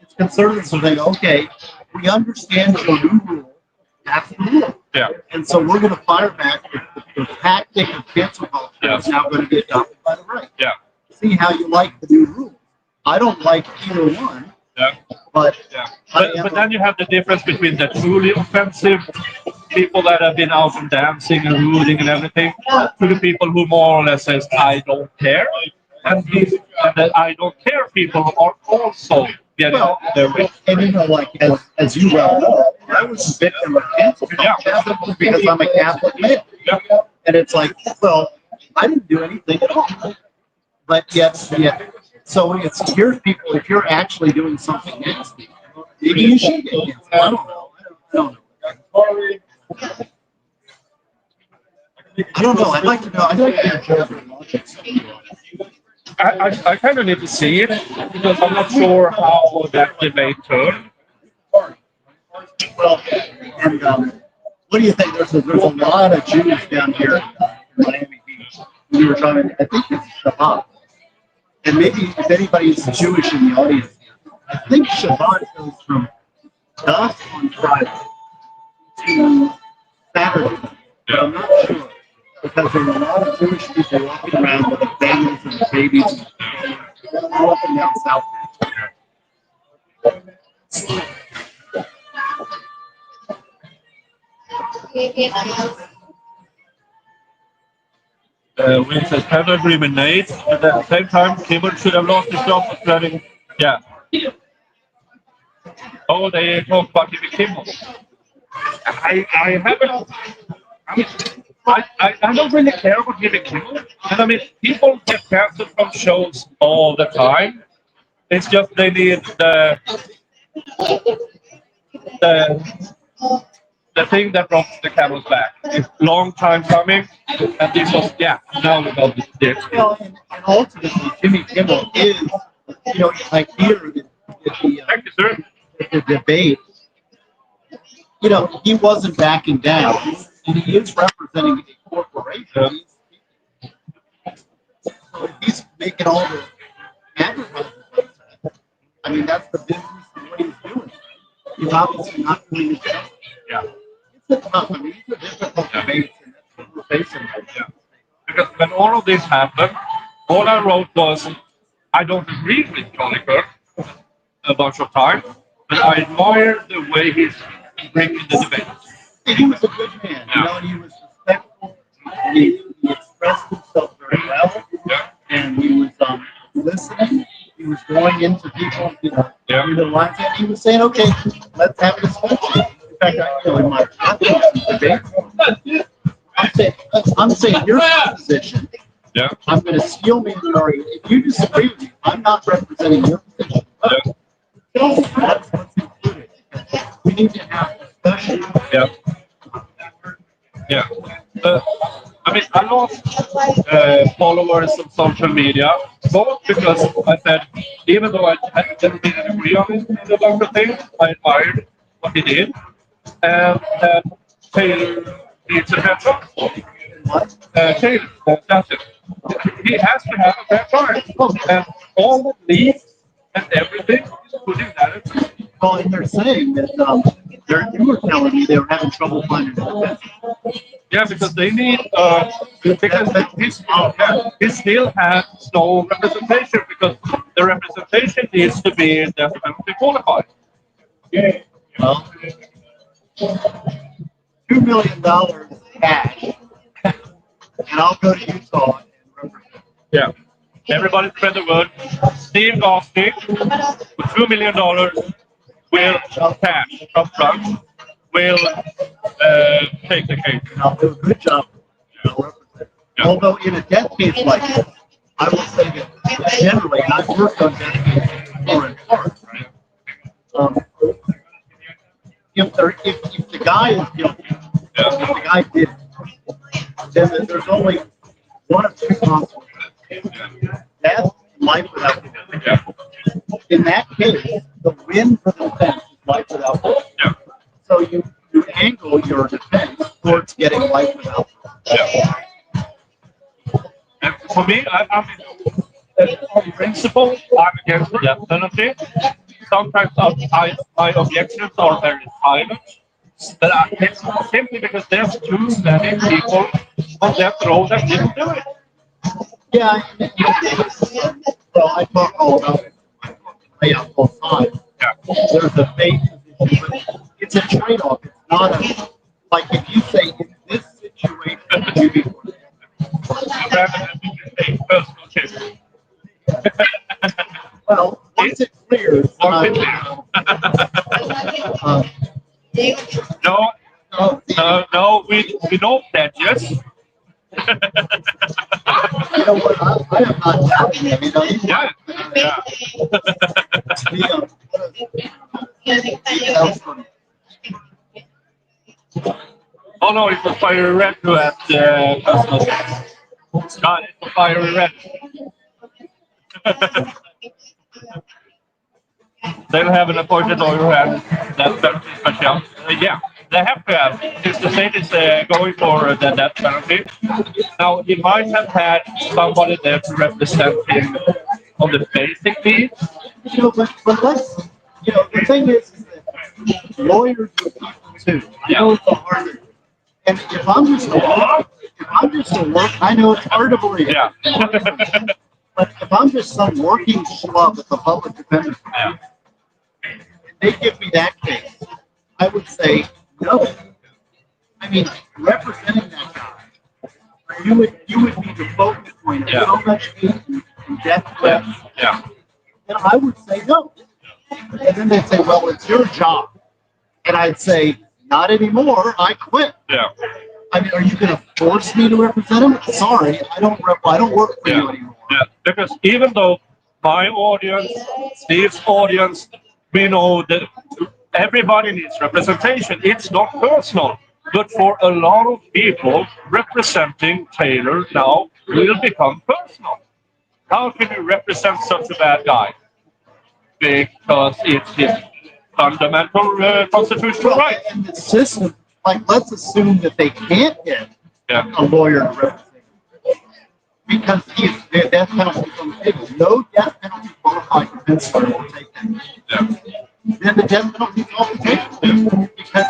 is conservatives are saying, okay, we understand your new rule. That's the rule. Yeah. And so we're going to fire back the tactic of cancel culture is now going to be adopted by the right. Yeah. See how you like the new rule. I don't like either one. Yeah. But yeah. But then you have the difference between the truly offensive people that have been out and dancing and rooting and everything to the people who more or less says, I don't care. And the I don't care people are also getting their way. And you know, like as you well know, I was a victim of cancel culture because I'm a Catholic male. Yeah. And it's like, well, I didn't do anything at all. But yet, so here's people. If you're actually doing something nasty, maybe you should get canceled. I don't know. I don't know. I'd like to know. I'd like to hear Jeffrey logic. I kind of need to see it because I'm not sure how that debate turned. Well, and what do you think? There's a lot of Jews down here in Miami Beach. We were talking. I think it's Shabbat, and maybe if anybody's Jewish in the audience, I think Shabbat goes from dusk on Friday to Saturday. But I'm not sure because there are a lot of Jewish people walking around with their families and their babies all up and down South Beach. We said have agreement Nate, but at the same time, Kimmel should have lost his job for spreading. Yeah. Oh, they talk about Jimmy Kimmel. I haven't. I don't really care about Jimmy Kimmel. And I mean, people get canceled from shows all the time. It's just they need the thing that rocks the camel's back. It's long time coming, and this was now we got this. Well, and ultimately, Jimmy Kimmel is, like here Thank you, sir. the debate. He wasn't backing down, and he is representing a corporation. So he's making all the advertising. I mean, that's the business of what he's doing. He's obviously not doing his job. Yeah. It's a tough. I mean, it's a difficult debate, and that's what we're facing right now. Because when all of this happened, all I wrote was, I don't agree with Johnny Kirk a bunch of times, but I admire the way he's bringing the debate. He was a good man, and he was respectful. He expressed himself very well, and he was listening. He was going into people, through the lines, and he was saying, "Okay, let's have a discussion." In fact, in my debate, I'm saying your position. Yeah. I'm going to steal me the argument. If you disagree with me, I'm not representing your position. That's what's included. We need to have discussion. Yeah. Yeah. I mean, I lost followers on social media, both because I said, even though I didn't really agree on it, a bunch of things, I admired what he did. And Taylor needs a fair trial. Taylor, that's it. He has to have a fair trial. And all the leaks and everything is putting that in. Well, and they're saying that you were telling me they were having trouble finding a defense. Yeah, because they need he still has no representation because the representation needs to be definitely qualified. Well, $2 million cash, and I'll go to Utah and represent. Yeah. Everybody spread the word. Steve Gostick with $2 million will cash up front will take the case. And I'll do a good job. Yeah. Although in a death case like this, I will say that generally, and I've worked on death cases before in court, right? If the guy is guilty, if the guy did it, then there's only one of two consequences. Death, life without parole. In that case, the win for the defense is life without parole. Yeah. So you angle your defense towards getting life without parole. Yeah. And for me, on principle, I'm against the death penalty. Sometimes my objections are very silent, but it's simply because there's too many people on death row that didn't do it. Yeah, well, I talk all about it. I lay out both sides. Yeah. There's a fake position, but it's a trade-off. It's not a, like if you say in this situation, you be Personal case. well, once it clears, No, we know that, yes. you know what? I am not doubting him. You know, he Yeah, yeah. else from Oh no, it's a fiery red who at Christmas. God, it's a fiery red. They'll have an appointed lawyer and that penalty special. Yeah, they have to have. Since the state is going for the death penalty. Now, he might have had somebody there to represent him on the basic fee. you know, but let's the thing is that lawyers are people too. I know it's a hard and if I'm just a work, I know it's hard to believe. Yeah. But if I'm just some working schlub at the public defender's office, and they give me that case, I would say no. I mean, representing that guy, you would be the focus point of so much hate and death threats. Yeah. And I would say no. And then they'd say, well, it's your job. And I'd say, not anymore. I quit. Yeah. I mean, are you going to force me to represent him? Sorry, I don't work for you anymore. Yeah, because even though my audience, Steve's audience, we know that everybody needs representation. It's not personal. But for a lot of people, representing Taylor now will become personal. How can you represent such a bad guy? Because it's his fundamental constitutional right. And the system, like, let's assume that they can't get Yeah. a lawyer to represent him because the death penalty is on the table. No death penalty qualified defense lawyer will take that. Yeah. Then the death penalty is off the table because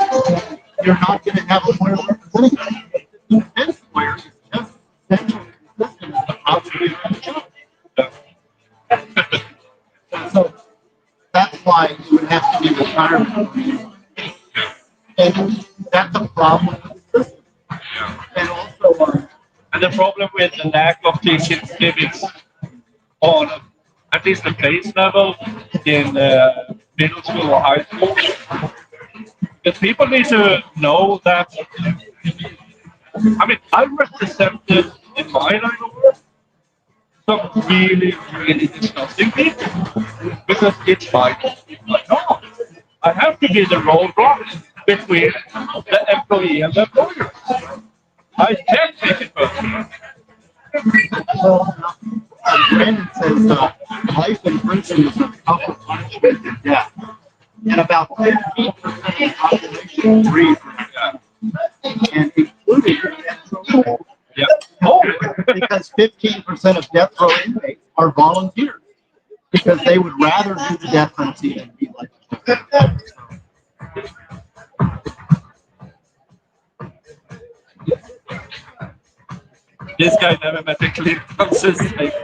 you're not going to have a lawyer representing you. The defense lawyer is just central to the system as the operator of the job. So that's why it would have to be retirement. And that's a problem with the system. And also, And the problem with the lack of teaching civics on at least the base level in middle school or high school, because people need to know that. I mean, I represented in my line of work some really, really disgusting people because it's my job. I have to be the roadblock between the employee and the employer. I can't take it personally. Brandon says life in prison is a tougher punishment than death. And about 15% of the population agree from that. And including death row. Yeah. Oh, Because 15% of death row inmates are volunteers. Because they would rather do the death penalty than be like this guy never met a clean consistent.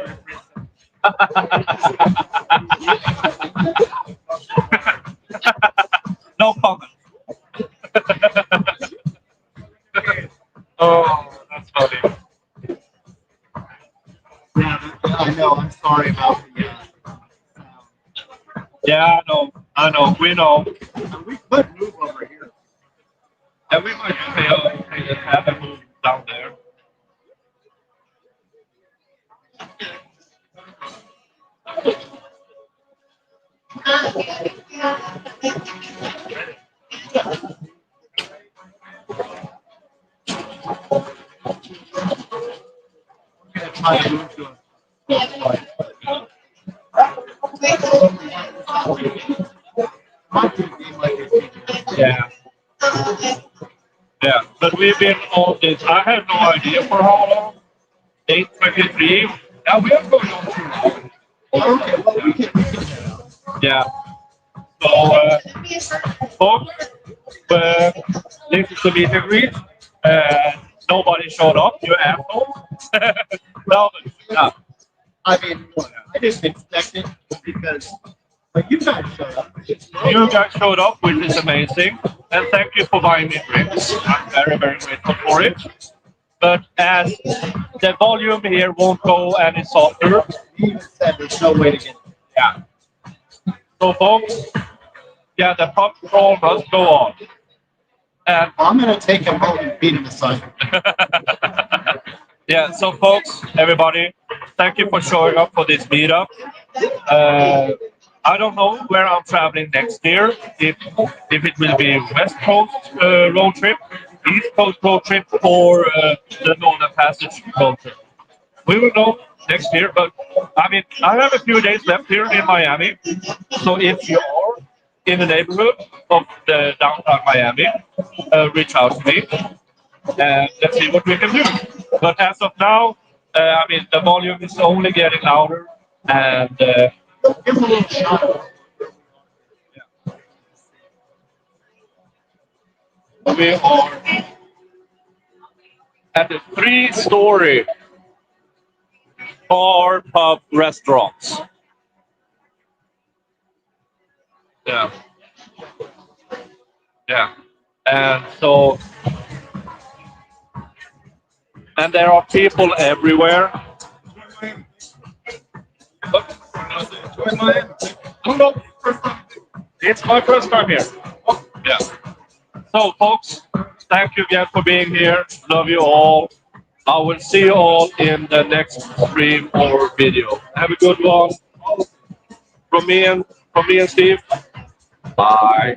No comment. Oh, that's funny. Yeah, I know. I'm sorry about the. Yeah, I know, we know. We could move over here. And we might say, oh, okay, let's have a move down there. We're gonna try to move to a. Yeah. Yeah, but we've been on this. I have no idea for how long. 8:23. Yeah, we are going on too long. Okay, well, we can. Yeah. So, folks, this is the meet and greet. Nobody showed up. You assholes. No, no. I mean, I didn't expect it because you guys showed up. You guys showed up, which is amazing. And thank you for buying me drinks. I'm very, very grateful for it. But as the volume here won't go any softer. He even said there's no way to get it. Yeah. So, folks, yeah, the pub crawl must go on. And I'm going to take him home and beat him aside. yeah, so folks, everybody, thank you for showing up for this meetup. I don't know where I'm traveling next year. If it will be West Coast road trip, East Coast road trip, or the Northern Passage road trip. We will know next year. But I mean, I have a few days left here in Miami. So if you are in the neighborhood of the downtown Miami, reach out to me and let's see what we can do. But as of now, I mean, the volume is only getting louder, and Give them a little shot. we are at the three-story bar, pub, restaurants. Yeah. Yeah. And so, and there are people everywhere. But, I don't know. It's my first time here. Yeah. So, folks, thank you again for being here. Love you all. I will see you all in the next stream or video. Have a good one. From me and Steve. Bye.